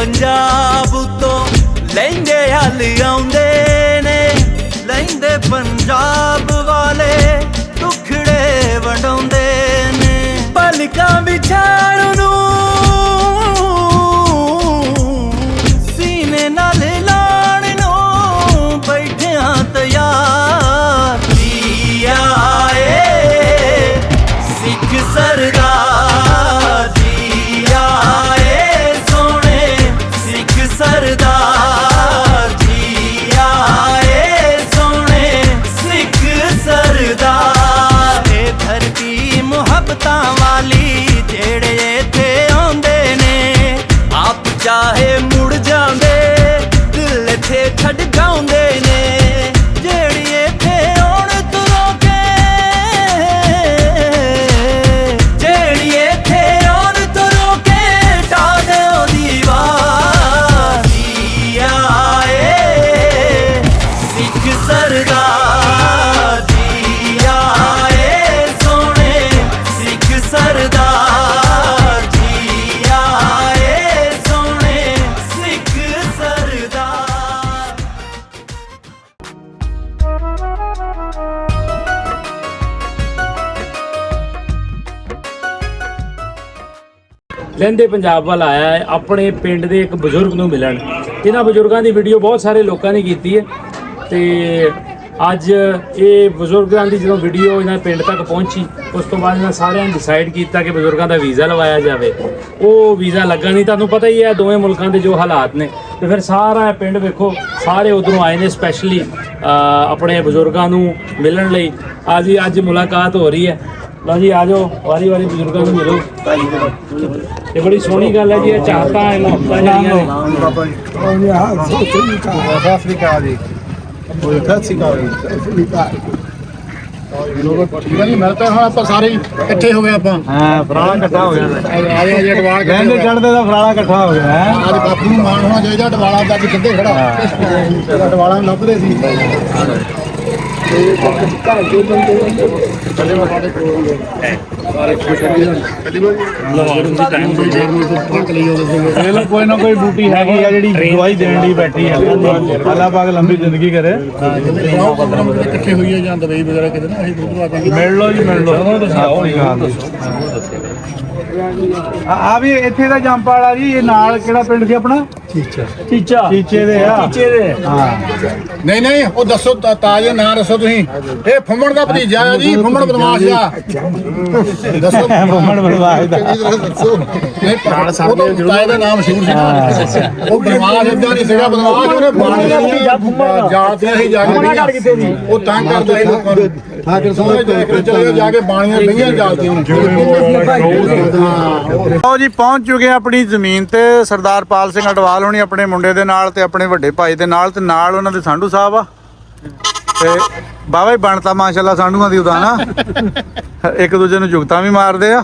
पंजाब तो लहंगे हल आउंदे ने, लहंदे पंजाब वाले टुकड़े वंडाउंदे ने। पलकां विछाण नूं सीने नाल लाण नूं बैठियां तैयार। जी आए सिख सरदार, जी आए सोने सिख सरदार, जी आए सोने सिख सरदार। ए धरती मुहब्बतां वाली जेड़े इत्थे आउंदे ने, आप चाहे मुड़ जांदे दिल इत्थे छड्ड जाउंदे ने। जेड़ी इत्थे आउण तों रोके, जेड़ी इत्थे आउण तों रोके ढा दिओ दीवार। जी आए सिख सरदार, जी आए सोने सिख सरदार, जी आए सोने सिख सरदार। ਲਹਿੰਦੇ ਪੰਜਾਬ ਵੱਲ ਆਇਆ ਹੈ ਆਪਣੇ ਪਿੰਡ ਦੇ ਇੱਕ ਬਜ਼ੁਰਗ ਨੂੰ ਮਿਲਣ। ਇਹਨਾਂ ਬਜ਼ੁਰਗਾਂ ਦੀ ਵੀਡੀਓ ਬਹੁਤ ਸਾਰੇ ਲੋਕਾਂ ਨੇ ਕੀਤੀ ਹੈ ਤੇ ਅੱਜ ਇਹ ਬਜ਼ੁਰਗਾਂ ਦੀ ਜਦੋਂ ਵੀਡੀਓ ਇਹਨਾਂ ਪਿੰਡ ਤੱਕ ਪਹੁੰਚੀ, ਉਸ ਤੋਂ ਬਾਅਦ ਇਹਨਾਂ ਸਾਰਿਆਂ ਨੇ ਡਿਸਾਈਡ ਕੀਤਾ ਕਿ ਬਜ਼ੁਰਗਾਂ ਦਾ ਵੀਜ਼ਾ ਲਵਾਇਆ ਜਾਵੇ। ਉਹ ਵੀਜ਼ਾ ਲੱਗਾ ਨਹੀਂ। ਤੁਹਾਨੂੰ ਪਤਾ ਹੀ ਹੈ ਦੋਵੇਂ ਮੁਲਕਾਂ ਦੇ ਜੋ ਹਾਲਾਤ ਨੇ, ਤੇ ਫਿਰ ਸਾਰਾ ਇਹ ਪਿੰਡ ਵੇਖੋ ਸਾਰੇ ਉਧਰੋਂ ਆਏ ਨੇ ਸਪੈਸ਼ਲੀ ਆਪਣੇ ਬਜ਼ੁਰਗਾਂ ਨੂੰ ਮਿਲਣ ਲਈ। ਅੱਜ ਮੁਲਾਕਾਤ ਹੋ ਰਹੀ ਹੈ। ਲਓ ਜੀ ਆ ਜਾਓ, ਵਾਰੀ ਵਾਰੀ ਬਜ਼ੁਰਗਾਂ ਨੂੰ ਮਿਲੋ। ਇਹ ਬੜੀ ਸੋਹਣੀ ਗੱਲ ਹੈ ਜੀ, ਇਹ ਚਾਹਤਾਂ ਮੁਹੱਬਤਾਂ ਜਿਹੜੀਆਂ ਨੇ। ਮਿਲਦੇ ਹਾਂ ਆਪਾਂ ਸਾਰੇ ਇਕੱਠੇ ਹੋ ਗਏ। ਆਪਾਂ ਹਾਂ ਫਰਾਲਾ ਇਕੱਠਾ ਹੋ ਗਿਆ। ਆਜੇ ਅਡਵਾਲ ਕਹਿੰਦੇ ਚੜਦੇ ਦਾ ਫਰਾਲਾ ਇਕੱਠਾ ਹੋ ਗਿਆ। ਅੱਜ ਬਾਪੂ ਨੂੰ ਮਾਣ ਹੋਣਾ ਚਾਹੀਦਾ। ਅਡਵਾਲਾ ਦਾ ਅੱਜ ਕਿੱਥੇ ਖੜਾ, ਅਡਵਾਲਾ ਨੂੰ ਲੱਭਦੇ ਸੀ। ਕੋਈ ਨਾ ਕੋਈ ਬੂਟੀ ਹੈਗੀ ਆ ਜਿਹੜੀ ਦਵਾਈ ਦੇਣ ਲਈ ਬੈਠੀ ਹੈ। ਅੱਲਾਹ ਪਾਕ ਲੰਬੀ ਜ਼ਿੰਦਗੀ ਕਰੇ। ਇਕੱਠੇ ਹੋਈਏ ਜਾਂ ਦਵਾਈ ਵਗੈਰਾ ਕਿਤੇ ਨਾ ਅਸੀਂ ਦੁੱਧ ਵਾਜਾਂਗੇ। ਮਿਲ ਲਓ ਜੀ ਮਿਲ ਲਓ। ਆ ਵੀ ਇੱਥੇ ਦਾ ਜੰਪ ਵਾਲਾ ਜੀ। ਇਹ ਨਾਲ ਕਿਹੜਾ ਪਿੰਡ ਸੀ ਆਪਣਾ? ਚੀਚਾ ਦੇ ਆ। ਹਾਂ ਨਹੀਂ ਨਹੀਂ ਉਹ ਦੱਸੋ ਤਾਜ ਦਾ ਨਾਂ ਦੱਸੋ ਤੁਸੀਂ। ਇਹ ਫੁੰਮਣ ਦਾ ਭਤੀਜਾ ਆ ਜੀ, ਫੁੰਮਣ ਬਦਮਾਸ਼ ਆ। ਦੱਸੋ ਫੁੰਮਣ ਬਦਮਾਸ਼ ਦਾ। ਦੱਸੋ ਨਹੀਂ ਉਹ ਤਾਜ ਦਾ ਨਾਮ ਮਸ਼ਹੂਰ ਸੀ। ਉਹ ਬਦਮਾਸ਼ ਇਦਾਂ ਨਹੀਂ ਸੀਗਾ ਬਦਮਾਸ਼। ਉਹਨੇ ਬਾਣੀ ਜਾਲ ਤੇ ਅਸੀਂ ਜਾ ਕੇ ਉਹ ਤੰਗ ਕਰਦੇ ਸੀ ਲੋਕਾਂ ਨੂੰ। ਚਲੇ ਜਾ ਕੇ ਬਾਣੀਆਂ ਲਈਆਂ ਜਾਲਤੀਆਂ ਉਹਨੇ। ਲਓ ਜੀ ਪਹੁੰਚ ਚੁੱਕੇ ਆਪਣੀ ਜ਼ਮੀਨ ਤੇ। ਸਰਦਾਰ ਪਾਲ ਸਿੰਘ ਅਡਵਾਲ ਹੋਣੀ ਆਪਣੇ ਮੁੰਡੇ ਦੇ ਨਾਲ ਤੇ ਆਪਣੇ ਵੱਡੇ ਭਾਈ ਦੇ ਨਾਲ, ਤੇ ਨਾਲ ਉਹਨਾਂ ਦੇ ਸਾਂਢੂ ਸਾਹਿਬ ਆ। ਤੇ ਬਾਬਾ ਹੀ ਬਣਤਾ ਮਾਸ਼ਾਅੱਲਾ ਸਾਂਢੂਆਂ ਦੀ ਉਹਦਾ ਨਾ, ਇੱਕ ਦੂਜੇ ਨੂੰ ਜੁਗਤਾਂ ਵੀ ਮਾਰਦੇ ਆ।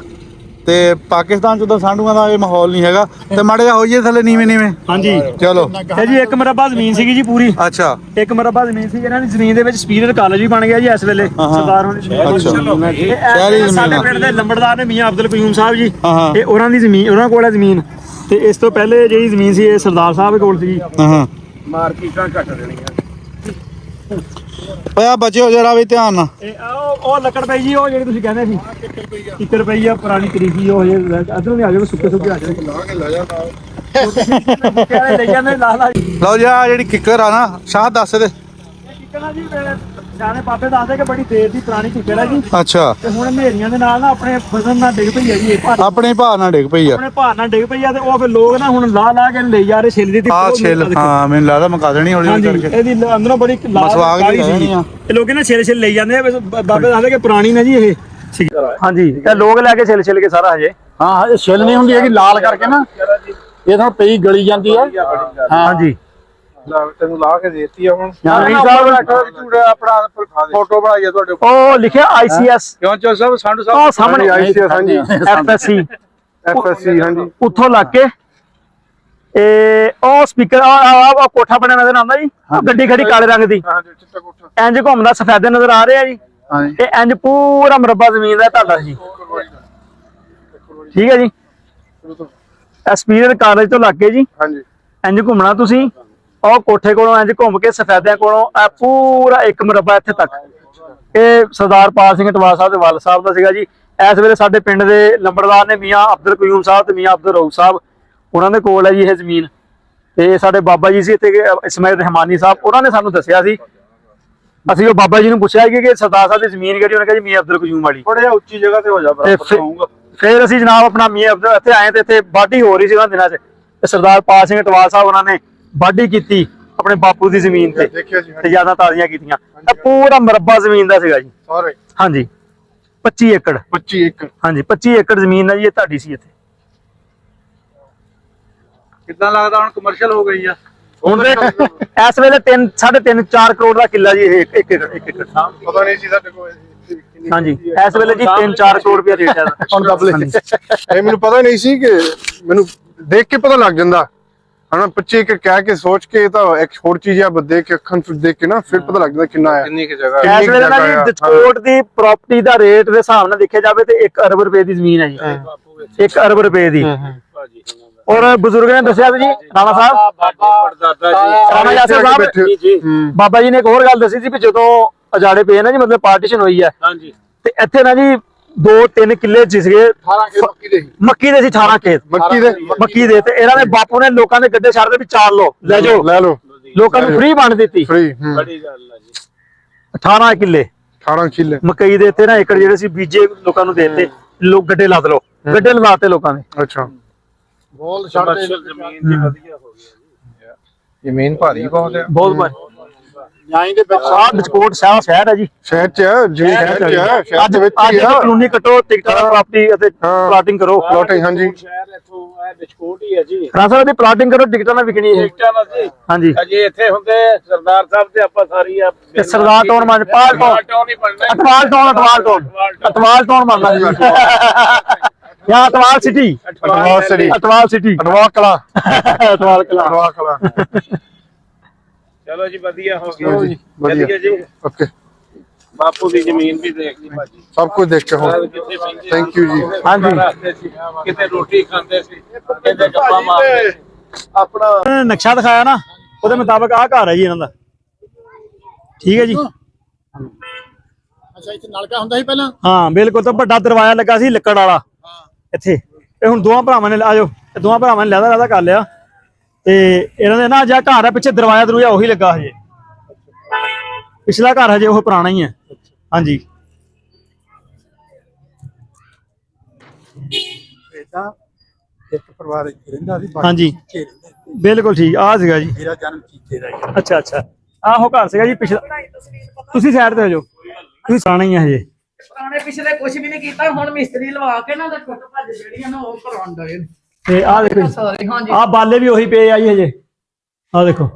ਤੇ ਪਾਕਿਸਤਾਨ ਚ ਤਾਂ ਸਾਂਢੂਆਂ ਦਾ ਇਹ ਮਾਹੌਲ ਨਹੀਂ ਹੈਗਾ। ਤੇ ਮਾੜੇ ਜਿਹਾ ਹੋਈਏ ਥੱਲੇ ਨੀਵੇਂ। ਹਾਂਜੀ ਚਲੋ। ਇਹ ਜੀ 1 ਮਰਬਾ ਜ਼ਮੀਨ ਸੀਗੀ ਜੀ ਪੂਰੀ। ਅੱਛਾ 1 ਮਰਬਾ ਜ਼ਮੀਨ ਸੀ। ਇਹਨਾਂ ਦੀ ਜ਼ਮੀਨ ਦੇ ਵਿੱਚ ਸਪੀਰੀਅਰ ਕਾਲਜ ਵੀ ਬਣ ਗਿਆ ਜੀ ਇਸ ਵੇਲੇ। ਸਰਦਾਰ ਹੋਣੀ ਸਾਡੇ ਪਿੰਡ ਦੇ ਲੰਬੜਦਾਰ ਨੇ ਮੀਆਂ ਅਬਦੁਲ ਕਯੂਮ ਸਾਹਿਬ ਜੀ। ਇਹ ਉਹਨਾਂ ਦੀ ਜ਼ਮੀਨ, ਉਹਨਾਂ ਕੋਲ ਹੈ ਜ਼ਮੀਨ। ਤੇ ਇਸ ਤੋਂ ਪਹਿਲੇ ਜਿਹੜੀ ਜ਼ਮੀਨ ਸੀ ਇਹ ਸਰਦਾਰ ਸਾਹਿਬ ਕੋਲ ਸੀ। ਮਾਰਕੀਟਾਂ ਘੱਟ ਦੇਣੀਆਂ। ਪਿਆ ਬਚਿਓ ਜਰਾ ਵੀ ਧਿਆਨ ਨਾਲ। ਉਹ ਲੱਕੜ ਪਈ ਜੀ, ਉਹ ਜਿਹੜੀ ਤੁਸੀਂ ਕਹਿੰਦੇ ਸੀ 1 ਰੁਪਈਆ ਪੁਰਾਣੀ ਤਰੀਕੀ। ਉਹ ਅਧਰੋਂ ਵੀ ਆ ਜਾਓ, ਸੁੱਕੇ ਆ ਜਾਓ। ਲੈ ਜਾਂਦੇ ਲਾ ਲਓ ਜੀ ਆ ਜਿਹੜੀ ਕਿੱਕਰ ਆ ਨਾ, ਸ਼ਾਹ ਦੱਸ ਦੇ। ਕਿੱਕਰ ਜੀ ਸਿਆਣੇ ਪਾਪੇ ਦੱਸਦੇ ਕਿ ਬੜੀ ਦੇਰ ਦੀ ਪੁਰਾਣੀ ਕਿੱਕਰ ਹੈ ਜੀ। ਅੱਛਾ। ਤੇ ਹੁਣ ਹਨੇਰੀਆਂ ਦੇ ਨਾਲ ਨਾ ਆਪਣੇ ਫਸਲ ਨਾਲ ਡਿੱਗ ਪਈ ਹੈ ਜੀ। ਆਪਣੇ ਭਾਰ ਨਾਲ ਡਿੱਗ ਪਈ ਆ। ਆਪਣੇ ਭਾਰ ਨਾਲ ਡਿੱਗ ਪਈ ਆ। ਤੇ ਉਹ ਫਿਰ ਲੋਕ ਨਾ ਹੁਣ ਲਾ ਕੇ ਲਈ ਜਾ ਰਹੇ ਛਿੱਲ ਦੀ। ਆ ਛਿੱਲ, ਹਾਂ ਮੈਨੂੰ ਲੱਗਦਾ ਮੁਕਾ ਦੇਣੀ ਹੌਲੀ ਹੌਲੀ ਕਰਕੇ। ਇਹਦੀ ਅੰਦਰੋਂ ਬੜੀ ਮਸਵਾਗ ਦੀ ਰਹਿਣੀ ਆ। ਇਹ ਲੋਕ ਨਾ ਛਿੱਲ ਲਈ ਜਾਂਦੇ ਆ। ਬਾਬੇ ਦੱਸਦੇ ਕਿ ਪੁਰਾਣੀ ਨਾ ਜੀ ਇਹ। ਹਾਂਜੀ ਇਹ ਲੋਕ ਲੈ ਕੇ ਛਿੱਲ ਕੇ ਸਾਰਾ ਹਜੇ। ਹਾਂ ਇਹ ਛਿੱਲ ਨਹੀਂ ਹੁੰਦੀ ਹੈਗੀ, ਲਾਲ ਕਰਕੇ ਨਾ ਇਹ ਤਾਂ ਪਈ ਗਲੀ ਜਾਂਦੀ ਆ। ਹਾਂਜੀ ਤੈਨੂੰ ਲਾ ਕੇ ਦੇਤੀ ਆ ਹੁਣ। ਆਪਣਾ ਫੋਟੋ ਬਣਾਈਏ ਤੁਹਾਡੇ। ਉਹ ਲਿਖਿਆ ICS ਕਿਉਂ ਚੋ ਸਾਹਿਬ ਸਾਂਢੂ ਸਾਹਿਬ ਉਹ ਸਾਹਮਣੇ ICS। ਹਾਂਜੀ FSC ਹਾਂਜੀ। ਉੱਥੋਂ ਲੱਗ ਕੇ ਉਹ ਸਪੀਕਰ ਆ ਕੋਠਾ ਬਣਿਆ ਨਜ਼ਰ ਆਉਂਦਾ ਜੀ। ਗੱਡੀ ਖੜੀ ਕਾਲੇ ਰੰਗ ਦੀ, ਇੰਜ ਘੁੰਮਦਾ, ਸਫੈਦੇ ਨਜ਼ਰ ਆ ਰਿਹਾ ਜੀ। ਇਹ ਇੰਜ ਪੂਰਾ ਮਰਬਾ ਜ਼ਮੀਨ ਦਾ ਤੁਹਾਡਾ ਜੀ। ਠੀਕ ਹੈ ਜੀ। ਐਸਪੀਰੀਅਰ ਕਾਲਜ ਤੋਂ ਲੱਗ ਕੇ ਜੀ ਹਾਂਜੀ ਇੰਜ ਘੁੰਮਣਾ ਤੁਸੀਂ, ਉਹ ਕੋਠੇ ਕੋਲੋਂ ਇੰਜ ਘੁੰਮ ਕੇ ਸਫੈਦਿਆਂ ਕੋਲੋਂ ਇਹ ਪੂਰਾ 1 ਮੁਰੱਬਾ ਇੱਥੇ ਤੱਕ, ਇਹ ਸਰਦਾਰ ਪਾਲ ਸਿੰਘ ਟਵਾਲ ਸਾਹਿਬ ਦੇ ਵਾਲ ਸਾਹਿਬ ਦਾ ਸੀਗਾ ਜੀ। ਇਸ ਵੇਲੇ ਸਾਡੇ ਪਿੰਡ ਦੇ ਲੰਬੜਦਾਰ ਨੇ ਮੀਆਂ ਅਬਦੁਲ ਕਯੂਮ ਸਾਹਿਬ ਤੇ ਮੀਆਂ ਅਬਦੁਲ ਰਊਫ ਸਾਹਿਬ, ਉਹਨਾਂ ਦੇ ਕੋਲ ਹੈ ਜੀ ਇਹ ਜ਼ਮੀਨ। ਤੇ ਸਾਡੇ ਬਾਬਾ ਜੀ ਸੀ ਇੱਥੇ ਇਸਮਾਇਲ ਰਹਿਮਾਨੀ ਸਾਹਿਬ, ਉਹਨਾਂ ਨੇ ਸਾਨੂੰ ਦੱਸਿਆ ਸੀ। ਅਸੀਂ ਉਹ ਬਾਬਾ ਜੀ ਨੂੰ ਪੁੱਛਿਆ ਕਿ ਸਰਦਾਰ ਸਾਹਿਬ ਦੀ ਜ਼ਮੀਨ ਕਿਹੜੀ, ਉਹਨੇ ਕਿਹਾ ਜੀ ਮੀਆਂ ਅਬਦੁਲ ਕਯੂਮ ਵਾਲੀ। ਥੋੜਾ ਉੱਚੀ ਜਗ੍ਹਾ ਤੇ ਹੋ ਜਾ ਫਿਰ ਅਸੀਂ ਜਨਾਬ ਆਪਣਾ ਮੀਆਂ ਅਬਦੁਲ ਇੱਥੇ ਆਏ ਤੇ ਇੱਥੇ ਵਾਢੀ ਹੋ ਰਹੀ ਸੀ ਉਹਨਾਂ ਦਿਨਾਂ 'ਚ, ਤੇ ਸਰਦਾਰ ਪਾਲ ਸਿੰਘ ਟਵਾਲ ਸਾਹਿਬ ਉਹਨਾਂ ਨੇ ਵਾਢੀ ਕੀਤੀ ਆਪਣੇ ਬਾਪੂ ਦੀ ਜ਼ਮੀਨ ਤੇ, ਤੇ ਯਾਦਾਂ ਤਾਜ਼ੀਆਂ ਕੀਤੀਆਂ। ਇਹ ਪੂਰਾ ਮੁਰੱਬਾ ਜ਼ਮੀਨ ਦਾ ਸੀਗਾ ਜੀ ਸਾਰੇ। ਹਾਂਜੀ 25 ਏਕੜ 25 ਏਕੜ ਹਾਂਜੀ 25 ਏਕੜ ਜ਼ਮੀਨ ਹੈ ਜੀ, ਇਹ ਤੁਹਾਡੀ ਸੀ ਇੱਥੇ। ਕਿੱਦਾਂ ਲੱਗਦਾ ਹੁਣ ਕਮਰਸ਼ੀਅਲ ਹੋ ਗਈ ਆ? ਹੁਣ ਤੇ ਇਸ ਵੇਲੇ 3.5 4 ਕਰੋੜ ਦਾ ਕਿੱਲਾ ਜੀ ਇਹ 1 ਏਕੜ। ਪਤਾ ਨਹੀਂ ਸੀ ਸਾਡੇ ਕੋਲ ਹਾਂਜੀ ਇਸ ਵੇਲੇ ਜੀ 3-4 ਕਰੋੜ ਰੁਪਇਆ ਰੇਟ ਹੈ ਹੁਣ ਡਬਲ ਇਹ ਮੈਨੂੰ ਪਤਾ ਨਹੀਂ ਸੀ ਕਿ ਮੈਨੂੰ ਦੇਖ ਕੇ ਪਤਾ ਲੱਗ ਜਾਂਦਾ ਹਨਾ। 25 ਏਕੜ ਕਹਿ ਕੇ ਸੋਚ ਕੇ ਤਾਂ ਇੱਕ ਹੋਰ ਚੀਜ਼ ਆ, ਦੇਖ ਕੇ ਅੱਖਾਂ ਤੋਂ ਦੇਖ ਕੇ ਨਾ ਫਿਰ ਪਤਾ ਲੱਗਦਾ ਕਿੰਨਾ ਹੈ, ਕਿੰਨੀ ਕਿ ਜਗ੍ਹਾ। ਇਸ ਵੇਲੇ ਨਾ ਜੀ ਦਚਕੋਟ ਦੀ ਪ੍ਰਾਪਰਟੀ ਦਾ ਰੇਟ ਦੇ ਹਿਸਾਬ ਨਾਲ ਦੇਖਿਆ ਜਾਵੇ ਤੇ 1 ਅਰਬ ਰੁਪਏ ਦੀ ਜ਼ਮੀਨ ਹੈ ਜੀ, 1 ਅਰਬ ਰੁਪਏ ਦੀ। ਔਰ ਬਜ਼ੁਰਗ ਨੇ ਦੱਸਿਆ ਸੀ ਜੀ, ਰਾਣਾ ਸਾਹਿਬ ਰਾਣਾ ਯਾਸਰ ਸਾਹਿਬ ਬਾਬਾ ਜੀ ਨੇ ਇੱਕ ਹੋਰ ਗੱਲ ਦੱਸੀ ਸੀ ਵੀ ਜਦੋਂ ਅਜਾੜੇ ਪਏ ਨਾ ਜੀ, ਮਤਲਬ ਪਾਰਟੀਸ਼ਨ ਹੋਈ ਹੈ ਤੇ ਇੱਥੇ ਨਾ ਜੀ 2-3 ਕਿੱਲੇ ਸੀਗੇ 18 ਖੇਤ ਮੱਕੀ ਦੇ ਸੀ, 18 ਖੇਤ ਮੱਕੀ ਦੇ। ਤੇ ਇਹਨਾਂ ਦੇ ਬਾਪੂ ਨੇ ਲੋਕਾਂ ਦੇ ਗੱਡੇ ਛੱਡਦੇ ਵੀ ਚਾਰ ਲੋ ਲੈ ਜਾਓ, ਲੋਕਾਂ ਨੂੰ ਫ੍ਰੀ ਵੰਡ ਦਿੱਤੀ। ਫ੍ਰੀ 18 ਕਿੱਲੇ 18 ਕਿੱਲੇ ਮੱਕੀ ਦੇ, ਤੇ ਨਾ ਏਕੜ ਜਿਹੜੇ ਸੀ ਬੀਜੇ ਲੋਕਾਂ ਨੂੰ ਦੇ ਦਿੱਤੇ, ਲੋਕ ਗੱਡੇ ਲੱਦ ਲੋ, ਗੱਡੇ ਲਦਾਤੇ ਲੋਕਾਂ ਨੇ। ਅੱਛਾ ਬੋਲ ਛੱਡ ਦੇ ਜ਼ਮੀਨ ਦੀ ਵਧੀਆ ਹੋ ਗਈ ਜ਼ਮੀਨ ਭਾਰੀ ਬਹੁਤ ਹੈ, ਬਹੁਤ ਭਾਰੀ। ਨਿਆਂ ਦੇ ਵਿੱਚ ਆਹ ਦਚਕੋਟ ਸ਼ਹਿਰ ਹੈ ਜੀ, ਸ਼ਹਿਰ ਚ ਜੀ, ਸ਼ਹਿਰ ਦੇ ਵਿੱਚ ਅੱਜ ਕਾਨੂੰਨੀ ਕੱਟੋ ਟਿਕਟਾਂ ਦਾ ਪ੍ਰਾਪਰਟੀ ਅਤੇ ਪਲਾਟਿੰਗ ਕਰੋ। ਪਲਾਟਿੰਗ ਹਾਂਜੀ ਸ਼ਹਿਰ ਇੱਥੋਂ ਇਹ ਦਚਕੋਟ ਹੀ ਹੈ ਜੀ। ਰਾਣਾ ਸਾਹਿਬ ਦੀ ਪਲਾਟਿੰਗ ਕਰੋ, ਟਿਕਟਾਂ ਨਾ ਵਿਕਣੀ ਹੈ ਟਿਕਟਾਂ ਨਾਲ ਜੀ। ਹਾਂਜੀ ਅਜੇ ਇੱਥੇ ਹੁੰਦੇ ਸਰਦਾਰ ਸਾਹਿਬ ਤੇ ਆਪਾਂ ਸਾਰੀ ਆ ਤੇ ਸਰਦਾਰ ਟਾਉਣ ਬਣ ਪਾਲ ਟਾਉਣ ਟਾਉਣ ਹੀ ਬਣਨਾ। ਅਟਵਾਲ ਟਾਉਣ ਬਣਨਾ ਜੀ, ਜਾਂ ਅਟਵਾਲ ਸਿਟੀ, ਅਟਵਾਲ ਸਿਟੀ, ਅਟਵਾਲ ਕਲਾ ਅਟਵਾਲ ਕਲਾ। ਅਟਵਾਲ ਕਲਾ। ਚਲੋ ਜੀ ਵਧੀਆ ਹੋ ਗਿਆ ਜੀ, ਵਧੀਆ ਜੀ। ਓਕੇ ਬਾਪੂ ਦੀ ਜ਼ਮੀਨ ਵੀ ਦੇਖ ਲਈ ਭਾਜੀ, ਸਭ ਕੁਝ ਦੇਖ ਕੇ ਹੁਣ ਥੈਂਕ ਯੂ ਜੀ। ਹਾਂਜੀ ਕਿਤੇ ਰੋਟੀ ਖਾਂਦੇ ਸੀ, ਕਿਤੇ ਗੱਪਾਂ ਮਾਰਦੇ ਸੀ। ਆਪਣਾ ਨਕਸ਼ਾ ਦਿਖਾਇਆ ਨਾ, ਉਹਦੇ ਮੁਤਾਬਕ ਆਹ ਘਰ ਹੈ ਜੀ ਇਹਨਾਂ ਦਾ, ਠੀਕ ਹੈ ਜੀ। ਅੱਛਾ ਇੱਥੇ ਨਲਕਾ ਹੁੰਦਾ ਸੀ ਪਹਿਲਾਂ? ਹਾਂ ਬਿਲਕੁਲ, ਤਾਂ ਵੱਡਾ ਦਰਵਾਜ਼ਾ ਲੱਗਾ ਸੀ ਲੱਕੜ ਵਾਲਾ ਇੱਥੇ। ਇਹ ਹੁਣ ਦੋਵਾਂ ਭਰਾਵਾਂ ਨੇ ਆਜੋ, ਦੋਵਾਂ ਭਰਾਵਾਂ ਨੇ ਲਹਿਦਾ ਕਰ ਲਿਆ, ਤੇ ਇਹਨਾਂ ਦੇ ਨਾ ਜਿਹੜਾ ਘਰ ਹੈ ਪਿੱਛੇ ਦਰਵਾਜ਼ਾ ਦਰੂਜਾ ਉਹੀ ਲੱਗਾ ਹਜੇ, ਪਿਛਲਾ ਘਰ ਹਜੇ ਉਹ ਪੁਰਾਣਾ ਹੀ ਹੈ। ਹਾਂਜੀ ਇੱਕ ਪਰਿਵਾਰ ਇੱਥੇ ਰਹਿੰਦਾ ਸੀ, ਹਾਂਜੀ ਬਿਲਕੁਲ ਠੀਕ, ਆਹ ਸੀਗਾ ਜੀ ਮੇਰਾ ਜਨਮ ਕੀਤੇ ਦਾ। ਅੱਛਾ ਅੱਛਾ, ਆਹੋ ਘਰ ਸੀਗਾ ਜੀ ਪਿਛਲਾ। ਤੁਸੀਂ ਸਾਈਡ ਤੇ ਹੋ ਜਾਓ, ਤੁਸੀਂ ਪੁਰਾਣਾ ਹੀ ਆ ਹਜੇ। ਪੁਰਾਣੇ ਪਿਛਲੇ ਕੁਝ ਵੀ ਨਹੀਂ ਕੀਤਾ, ਹੁਣ ਮਿਸਤਰੀ ਲਵਾ ਕੇ ਨਾ ਤੇ ਟੁੱਟ ਭੱਜ ਜਿਹੜੀਆਂ ਨਾ ਉਹ ਕਰਾਉਣ ਡਏ ਨੇ ਤੇ ਆਹ ਦੇਖੋ ਸਾਰੇ। ਹਾਂਜੀ ਆਹ ਬਾਲੇ ਵੀ ਉਹੀ ਪਏ ਆ ਜੀ ਹਜੇ, ਆਹ ਦੇਖੋ।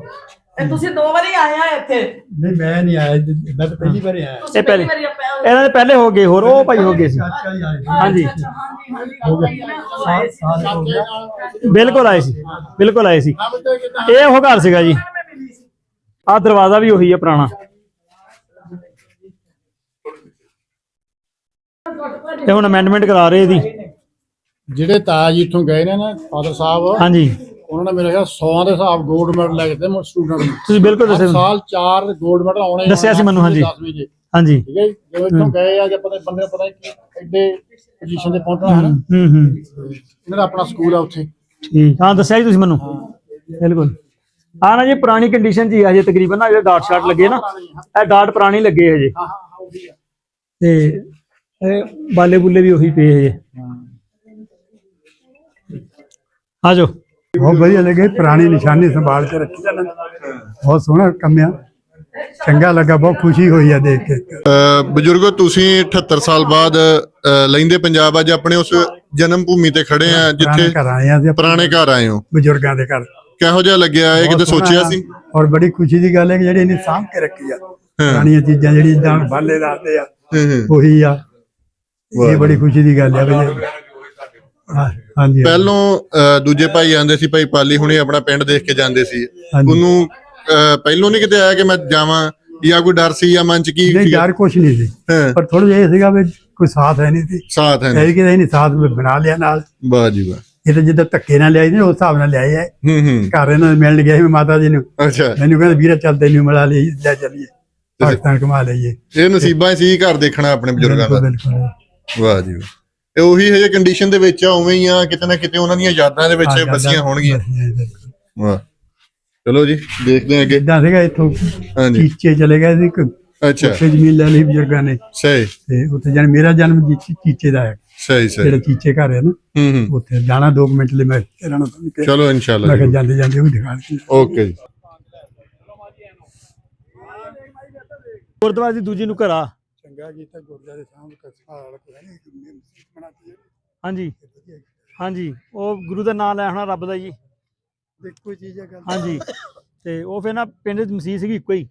ਇਹ ਤੁਸੀਂ 2 ਵਾਰੀ ਆਏ ਆ ਇੱਥੇ? ਨਹੀਂ ਮੈਂ ਨਹੀਂ ਆਇਆ, ਮੈਂ ਤਾਂ ਪਹਿਲੀ ਵਾਰ ਆਇਆ। ਤੁਸੀਂ ਪਹਿਲੇ- ਪਹਿਲੀ ਵਾਰੀ ਇਹਨਾਂ ਦੇ ਪਹਿਲੇ ਹੋ ਗਏ, ਹੋਰ ਉਹ ਭਾਈ ਹੋ ਗਏ ਸੀ। ਹਾਂਜੀ ਬਿਲਕੁਲ ਆਏ ਸੀ, ਬਿਲਕੁਲ ਆਏ ਸੀ। ਇਹ ਉਹ ਘਰ ਸੀਗਾ ਜੀ, ਆਹ ਦਰਵਾਜ਼ਾ ਵੀ ਉਹੀ ਹੈ ਪੁਰਾਣਾ। ਇਹ ਹੁਣ ਅਮੈਂਡਮੈਂਟ ਕਰਾ ਰਹੇ ਇਹਦੀ। ਜਿਹੜੇ ਤਾਜ ਇੱਥੋਂ ਗਏ ਨੇ ਨਾ ਫਾਦਰ ਸਾਹਿਬ, ਹਾਂਜੀ ਉਹਨਾਂ ਨੇ ਮੇਰੇ ਖਿਆਲ 100 ਦੇ ਹਿਸਾਬ 골ਡ ਮੈਡਲ ਲੈ ਕੇ ਦਿੱਤੇ ਸਟੂਡੈਂਟ ਨੂੰ। ਤੁਸੀਂ ਬਿਲਕੁਲ ਦੱਸਿਆ ਸਾਲ 4 골ਡ ਮੈਡਲ ਆਉਣੇ ਦੱਸਿਆ ਸੀ ਮੈਨੂੰ, ਹਾਂਜੀ। 10ਵੀਂ ਦੇ, ਹਾਂਜੀ ਠੀਕ ਹੈ ਜੀ। ਜਦੋਂ ਇੱਥੋਂ ਗਏ ਆ, ਜੇ ਬੰਦੇ ਨੂੰ ਪਤਾ ਕਿ ਐਡੇ ਪੋਜੀਸ਼ਨ ਤੇ ਪਹੁੰਚਣਾ ਹੈ ਨਾ, ਇਹਨਾਂ ਦਾ ਆਪਣਾ ਸਕੂਲ ਆ ਉੱਥੇ। ਠੀਕ, ਹਾਂ ਦੱਸਿਆ ਜੀ ਤੁਸੀਂ ਮੈਨੂੰ, ਬਿਲਕੁਲ। ਆ ਨਾ ਜੀ ਪੁਰਾਣੀ ਕੰਡੀਸ਼ਨ ਚ ਹੀ ਹਜੇ ਤਕਰੀਬਨ ਨਾ, ਜਿਹੜੇ ਡਾਟ ਸ਼ਾਟ ਲੱਗੇ ਨਾ, ਇਹ ਡਾਟ ਪੁਰਾਣੀ ਲੱਗੇ ਹਜੇ, ਤੇ ਇਹ ਬਾਲੇ ਬੁੱਲੇ ਵੀ ਉਹੀ ਪਏ ਹਜੇ। ਆ ਜਾਓ। ਬਹੁਤ ਵਧੀਆ ਲੱਗੇ, ਪੁਰਾਣੀ ਨਿਸ਼ਾਨੀ ਸੰਭਾਲ ਕੇ ਰੱਖੀ ਜਾਣਾ, ਬਹੁਤ ਸੋਹਣਾ ਕੰਮ ਆ, ਚੰਗਾ ਲੱਗਾ, ਬਹੁਤ ਖੁਸ਼ੀ ਹੋਈ ਆ ਦੇਖ ਕੇ। ਬਜ਼ੁਰਗੋ ਤੁਸੀਂ 78 ਸਾਲ ਬਾਅਦ ਲੈਂਦੇ ਪੰਜਾਬ ਅੱਜ ਆਪਣੇ ਉਸ ਜਨਮ ਭੂਮੀ ਤੇ ਖੜੇ ਆ ਜਿੱਥੇ ਘਰ ਆਏ ਆ ਅਸੀਂ, ਪੁਰਾਣੇ ਘਰ ਆਏ ਹੋ, ਬਜ਼ੁਰਗਾਂ ਦੇ ਘਰ। ਕਿਹੋ ਜਿਹਾ ਲੱਗਿਆ ਇਹ? ਕਿਤੇ ਸੋਚਿਆ ਸੀ? ਔਰ ਬੜੀ ਖੁਸ਼ੀ ਦੀ ਗੱਲ ਹੈ ਕਿ ਜਿਹੜੀ ਇਹਨੇ ਸਾਂਭ ਕੇ ਰੱਖੀ ਆ ਪੁਰਾਣੀਆਂ ਚੀਜ਼ਾਂ, ਜਿਹੜੀ ਇਦਾਂ ਬਾਲੇ ਦੱਸਦੇ ਆ ਉਹੀ ਆ। ਇਹ ਬੜੀ ਖੁਸ਼ੀ ਦੀ ਗੱਲ ਆ ਵੀ ਹਾਂਜੀ। ਪਹਿਲੋਂ ਦੂਜੇ ਭਾਈ ਆਂਦੇ ਸੀ, ਭਾਈ ਪਾਲੀ ਹੁਣੇ ਆਪਣਾ ਪਿੰਡ ਦੇਖ ਕੇ ਜਾਂਦੇ ਸੀ, ਉਹਨੂੰ ਪਹਿਲੋਂ ਨਹੀਂ ਕਿਤੇ ਆਇਆ ਕਿ ਮੈਂ ਜਾਵਾਂ, ਜਾਂ ਕੋਈ ਡਰ ਸੀ ਜਾਂ ਮਨ ਚ ਕੀ? ਨਹੀਂ ਡਰ ਕੁਛ ਨਹੀਂ ਸੀ, ਪਰ ਥੋੜਾ ਜਿਹਾ ਇਹ ਸੀਗਾ ਵੀ ਕੋਈ ਸਾਥ ਹੈ ਨਹੀਂ ਸੀ, ਸਾਥ ਹੈ ਕਿ ਨਹੀਂ ਸਾਥ ਬਣਾ ਲਿਆ ਨਾਲ। ਵਾਹ ਜੀ ਵਾਹ। ਇਹ ਤਾਂ ਜਿੱਦਾਂ ਧੱਕੇ ਨਾਲ ਲਿਆਈ ਨੇ ਉਸ ਹਿਸਾਬ ਨਾਲ ਲਿਆਏ ਆ। ਘਰ ਇਹਨਾਂ ਮਿਲਣ ਗਿਆ ਸੀ ਮਾਤਾ ਜੀ ਨੂੰ, ਅੱਛਾ ਮੈਨੂੰ ਕਹਿੰਦਾ ਵੀਰਾ ਚੱਲ ਤੈਨੂੰ ਮਿਲਾ ਲਈ, ਲੈ ਚੱਲੀਏ ਪਾਕਿਸਤਾਨ ਘੁਮਾ ਲਈਏ। ਇਹ ਨਸੀਬਾਂ ਸੀ ਘਰ ਦੇਖਣਾ ਆਪਣੇ ਬਜ਼ੁਰਗਾਂ ਦਾ। ਬਿਲਕੁਲ। ਵਾਹ ਜੀ ਵਾਹ। ਇਹ ਉਹੀ ਹਜੇ ਕੰਡੀਸ਼ਨ ਦੇ ਵਿੱਚ ਆ, ਉਵੇਂ ਹੀ ਆ, ਕਿਤੇ ਨਾ ਕਿਤੇ ਉਹਨਾਂ ਦੀਆਂ ਯਾਦਾਂ ਦੇ ਵਿੱਚ ਵਸੀਆਂ ਹੋਣਗੀਆਂ। ਵਾਹ ਚਲੋ ਜੀ ਦੇਖਦੇ ਹਾਂ ਅੱਗੇ। ਇਦਾਂ ਸੀਗਾ ਇੱਥੋਂ ਹਾਂਜੀ ਚੀਚੇ ਚਲੇ ਗਏ ਸੀ, ਅੱਛਾ ਉੱਥੇ ਜ਼ਮੀਨ ਲੈ ਲਈ ਬਜ਼ੁਰਗਾਂ ਨੇ, ਸਹੀ ਤੇ ਉੱਥੇ ਜਾਨ ਮੇਰਾ ਜਨਮ ਚੀਚੇ ਦਾ ਹੈ, ਸਹੀ ਸਹੀ ਜਿਹੜਾ ਚੀਚੇ ਘਰ ਹੈ ਨਾ, ਉੱਥੇ ਜਾਣਾ 2 ਮਿੰਟ ਲਈ। ਮੈਂ ਇਹਨਾਂ ਨੂੰ ਚਲੋ ਇਨਸ਼ਾਅੱਲਾ ਮੈਂ ਕਿਹਾ ਜਾਂਦੇ ਜਾਂਦੇ ਉਹ ਵੀ ਦਿਖਾ ਦਿੱਤੀ। ਓਕੇ ਜੀ। ਗੁਰਦੁਆਰੇ ਦੀ ਦੂਜੀ ਨੂੰ ਘਰਾ। ਚੰਗਾ ਕੀਤਾ ਗੁਰਦੁਆਰੇ ਸਾਹਿਬ ਕਸਾਲ ਬਣਾਤੀ। ਹਾਂਜੀ ਹਾਂਜੀ, ਉਹ ਗੁਰੂ ਦਾ ਨਾਮ ਲੈ ਹੋਣਾ ਰੱਬ ਦਾ ਜੀ, ਦੇਖੋ ਚੀਜ਼ ਹੈ ਗੱਲ। ਹਾਂਜੀ। ਤੇ ਉਹ ਫਿਰ ਨਾ ਪਿੰਡ ਦੀ ਮਸੀਤ ਸੀਗੀ ਇੱਕੋ ਹੀ,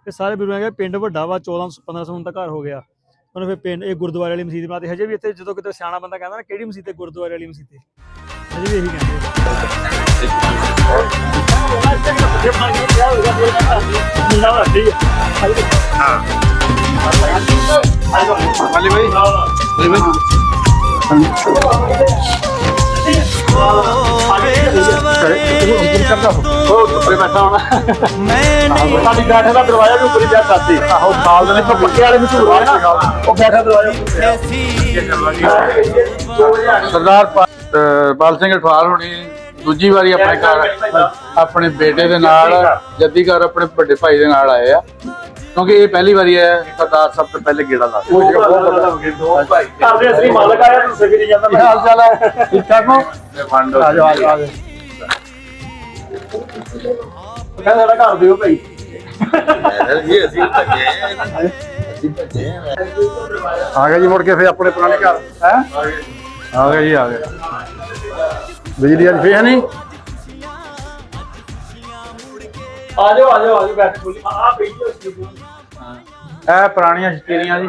ਤੇ ਸਾਰੇ ਬਜ਼ੁਰਗ ਕਹਿੰਦੇ ਪਿੰਡ ਵੱਡਾ ਵਾ, 1400-1500 ਹੁਣ ਦਾ ਘਰ ਹੋ ਗਿਆ। ਉਹਨੇ ਫਿਰ ਪਿੰਡ ਇਹ ਗੁਰਦੁਆਰੇ ਵਾਲੀ ਮਸੀਤ ਬਣਾਤੀ। ਹਜੇ ਵੀ ਇੱਥੇ ਜਦੋਂ ਕਿਤੇ ਸਿਆਣਾ ਬੰਦਾ ਕਹਿੰਦਾ ਨਾ ਕਿਹੜੀ ਮਸੀਤ ਹੈ, ਗੁਰਦੁਆਰੇ ਵਾਲੀ ਮਸੀਤ ਹੈ, ਹਜੇ ਵੀ ਇਹੀ ਸਾਡੀ ਬੈਠੇ ਦਾ ਦਰਵਾਜ਼ਾ ਵੀ ਉੱਪਰ ਜਾ ਸਕਦੇ। ਆਹੋ ਸਾਲ ਦੇ ਪੱਕੇ ਵਾਲੇ ਮਸ਼ਹੂਰ ਹੋਏ ਨਾ, ਉਹ ਬੈਠਾ ਦਰਵਾਜ਼ਾ। ਸਰਦਾਰ ਪਾਲ ਸਿੰਘ ਅਠਵਾਲ ਹੋਣੀ ਦੂਜੀ ਵਾਰੀ ਆਪਣੇ ਘਰ ਆਪਣੇ ਬੇਟੇ ਦੇ ਨਾਲ, ਜੱਦੀ ਘਰ ਆਪਣੇ ਵੱਡੇ ਭਾਈ ਦੇ ਨਾਲ ਆਏ ਆ, ਕਿਉਂਕਿ ਇਹ ਪਹਿਲੀ ਵਾਰੀ ਹੈ ਸਰਦਾਰ ਸਭ ਤੋਂ ਪਹਿਲੇ ਗੇੜਾ ਲਾ। ਅਸਲੀ ਮਾਲਕ ਆਇਆ, ਤੁਸੀਂ ਵੀ ਨਹੀਂ ਜਾਂਦਾ। ਕੀ ਹਾਲ ਚਾਲ ਹੈ? ਠੀਕ ਠਾਕ ਹੋ? ਆ ਜਾਓ ਆ ਜਾਓ। ਸਾਡਾ ਘਰ ਦਿਓ ਭਾਈ। ਆ ਗਏ ਜੀ ਮੁੜ ਕੇ ਫਿਰ ਆਪਣੇ ਪੁਰਾਣੇ ਘਰ ਹੈ। ਆ ਗਏ ਜੀ ਆ ਗਏ। ਬਿਜਲੀ ਅੱਜ ਫੇਰ ਨਹੀਂ। ਆ ਜਾਓ ਆ ਜਾਓ ਆ ਜਾਓ, ਬੈਠ ਬੋਲੀ ਆ ਬੈਠੋ। ਇਹ ਪੁਰਾਣੀਆਂ ਸ਼ਤੀਰੀਆਂ ਜੀ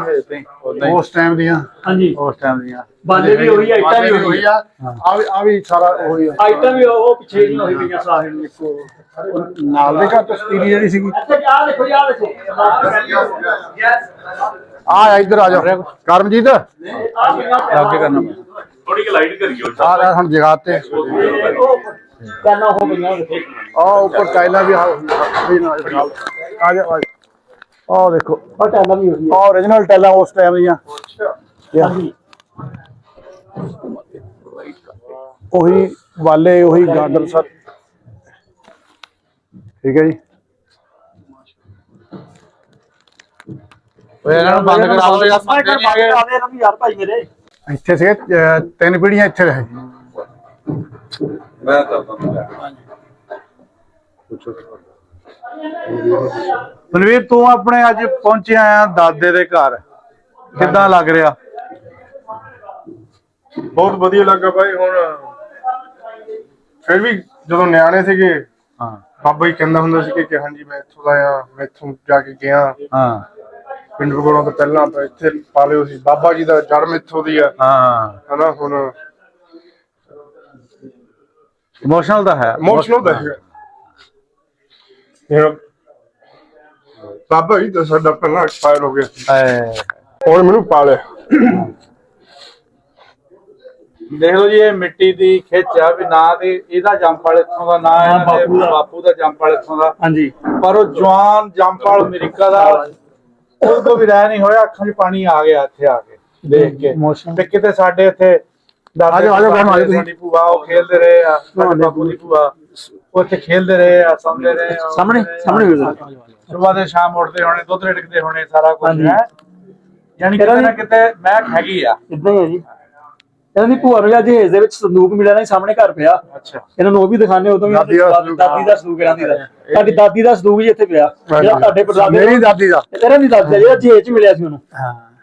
ਉਸ ਟਾਈਮ ਦੀਆਂ। ਹਾਂਜੀ ਉਸ ਟਾਈਮ ਦੀਆਂ ਬਾਲੇ ਵੀ ਉਹੀ, ਆਈਟਾਂ ਵੀ ਉਹੀ ਆ। ਆ ਵੀ ਸਾਰਾ ਉਹੀ ਆ। ਆਈਟਾਂ ਵੀ ਉਹ ਪਿੱਛੇ ਨਹੀਂ ਹੋਈ ਪਈਆਂ ਸਾਰੇ ਨੂੰ ਇੱਕੋ ਨਾਲ ਦੇ ਘਰ ਤੋਂ ਸ਼ਤੀਰੀ ਜਿਹੜੀ ਸੀਗੀ। ਆ ਦੇਖੋ ਆ ਦੇਖੋ ਆ ਇੱਧਰ ਆ ਜਾਓ ਕਰਮਜੀਤ, ਆ ਪਈਆਂ ਅੱਗੇ ਕਰਨਾ ਥੋੜੀ ਕਿ ਲਾਈਟ ਕਰਿਓ। ਆ ਹੁਣ ਜਗ੍ਹਾ ਤੇ ਕਰਨਾ ਹੋ ਪਈਆਂ ਦੇਖੋ। ਆ ਉੱਪਰ ਟਾਈਲਾਂ ਵੀ ਆ ਜਾ। ਆਹ ਦੇਖੋ ਆ ਟੈਲਾਂ ਵੀ ਉਹੀ ਆ ਓਰੀਜਨਲ ਟਾਈਲਾਂ ਉਸ ਟਾਈਮ ਦੀਆਂ। ਉਹੀ ਵਾਲੇ ਉਹੀ ਗਾਰਡਨ ਸਰ। ਠੀਕ ਹੈ ਜੀ। ਇਹਨਾਂ ਨੂੰ ਬੰਦ ਕਰਾ ਦਿਓ ਯਾਰ ਭਾਈ ਮੇਰੇ। ਇੱਥੇ ਸੀਗੇ 3 ਪੀੜ੍ਹੀਆਂ ਇੱਥੇ ਰਹੇ। ਮੈਂ ਤਾਂ ਬਲਵੀਰ ਤੂੰ ਆਪਣੇ ਅੱਜ ਪਹੁੰਚਿਆ ਆ ਦਾਦੇ ਦੇ ਘਰ, ਕਿੱਦਾਂ ਲੱਗ ਰਿਹਾ? ਬਹੁਤ ਵਧੀਆ ਲੱਗਾ ਭਾਈ। ਹੁਣ ਫਿਰ ਵੀ ਜਦੋਂ ਨਿਆਣੇ ਸੀਗੇ, ਹਾਂ ਬਾਬਾ ਜੀ ਕਹਿੰਦਾ ਹੁੰਦਾ ਸੀ ਕਿ ਹਾਂਜੀ ਮੈਂ ਇੱਥੋਂ ਦਾ ਆ, ਮੈਂ ਇੱਥੋਂ ਜਾ ਕੇ ਗਿਆ ਹਾਂ। ਪਿੰਡ ਕੋਲੋਂ ਤੋਂ ਪਹਿਲਾਂ ਤਾਂ ਇੱਥੇ ਪਾਲਿਓ ਸੀ। ਬਾਬਾ ਜੀ ਦਾ ਜਨਮ ਇੱਥੋਂ ਦੀ ਆ, ਹਾਂ ਹਨਾ। ਹੁਣ ਇਮੋਸ਼ਨਲ ਤਾਂ ਹੈ, ਇਮੋਸ਼ਨਲ ਦਾ ਹੈਗਾ। ਬਾਬਾ ਜੀ ਦਾ ਸਾਡਾ ਪਹਿਲਾਂ ਐਕਸਪਾਇਰ ਹੋ ਗਿਆ, ਹੁਣ ਮੈਨੂੰ ਪਾਲਿਆ। ਦੇਖ ਲਓ ਜੀ, ਇਹ ਮਿੱਟੀ ਦੀ ਖਿੱਚ ਆ ਵੀ ਨਾ ਤੇ ਇਹਦਾ ਜੰਪਲ ਇੱਥੋਂ ਦਾ, ਨਾ ਇਹਨਾਂ ਦੇ ਬਾਪੂ ਦਾ ਜੰਪਲ ਇੱਥੋਂ ਦਾ। ਹਾਂਜੀ ਪਰ ਉਹ ਜਵਾਨ ਜੰਪਲ ਅਮਰੀਕਾ ਦਾ, ਉਹ ਤੋਂ ਵੀ ਰਹਿ ਨਹੀਂ ਹੋਇਆ, ਅੱਖਾਂ 'ਚ ਪਾਣੀ ਆ ਗਿਆ ਇੱਥੇ ਆ ਕੇ ਦੇਖ ਕੇ। ਤੇ ਕਿਤੇ ਸਾਡੇ ਇੱਥੇ ਸਾਡੀ ਭੂਆ ਉਹ ਖੇਲਦੇ ਰਹੇ ਆ, ਸਾਡੇ ਬਾਪੂ ਦੀ ਭੂਆ ਉੱਥੇ ਖੇਲਦੇ ਰਹੇ ਆ, ਸੌਂਦੇ ਰਹੇ ਆ। ਸਾਹਮਣੇ ਸੁਬਾਹ ਦੇ ਸ਼ਾਮ ਉੱਠਦੇ ਹੋਣੇ, ਦੁੱਧ ਰਿੜਕਦੇ ਹੋਣੇ, ਸਾਰਾ ਕੁਝ ਹੈ। ਯਾਨੀ ਕਿਤੇ ਨਾ ਕਿਤੇ ਮਹਿਕ ਹੈਗੀ ਆ। ਇਦਾਂ ਹੀ ਹੈ ਜੀ। ਇਹਨਾਂ ਦੀ ਭੂਆ ਨੂੰ ਜਹਾਜ਼ ਦੇ ਵਿੱਚ ਸੰਦੂਕ ਮਿਲਿਆ ਨਾ, ਸਾਹਮਣੇ ਘਰ ਪਿਆ। ਅੱਛਾ, ਇਹਨਾਂ ਨੂੰ ਉਹ ਵੀ ਦਿਖਾਣੇ, ਉਦੋਂ ਵੀ ਦਾਦੀ ਦਾ ਸੰਦੂਕ ਇਹਨਾਂ ਦੀ ਦਾ, ਤੁਹਾਡੀ ਦਾਦੀ ਦਾ ਸੰਦੂਕ ਜੀ ਇੱਥੇ ਪਿਆ, ਜਿਹੜਾ ਤੁਹਾਡੇ ਪੜਦਾਦੇ ਮੇਰੀ ਦਾਦੀ ਦਾ, ਇਹਨਾਂ ਦੀ ਦਾਦੀ ਦਾ ਜਿਹੜਾ ਜਹਾਜ਼ 'ਚ ਮਿਲਿਆ ਸੀ ਉਹਨੂੰ,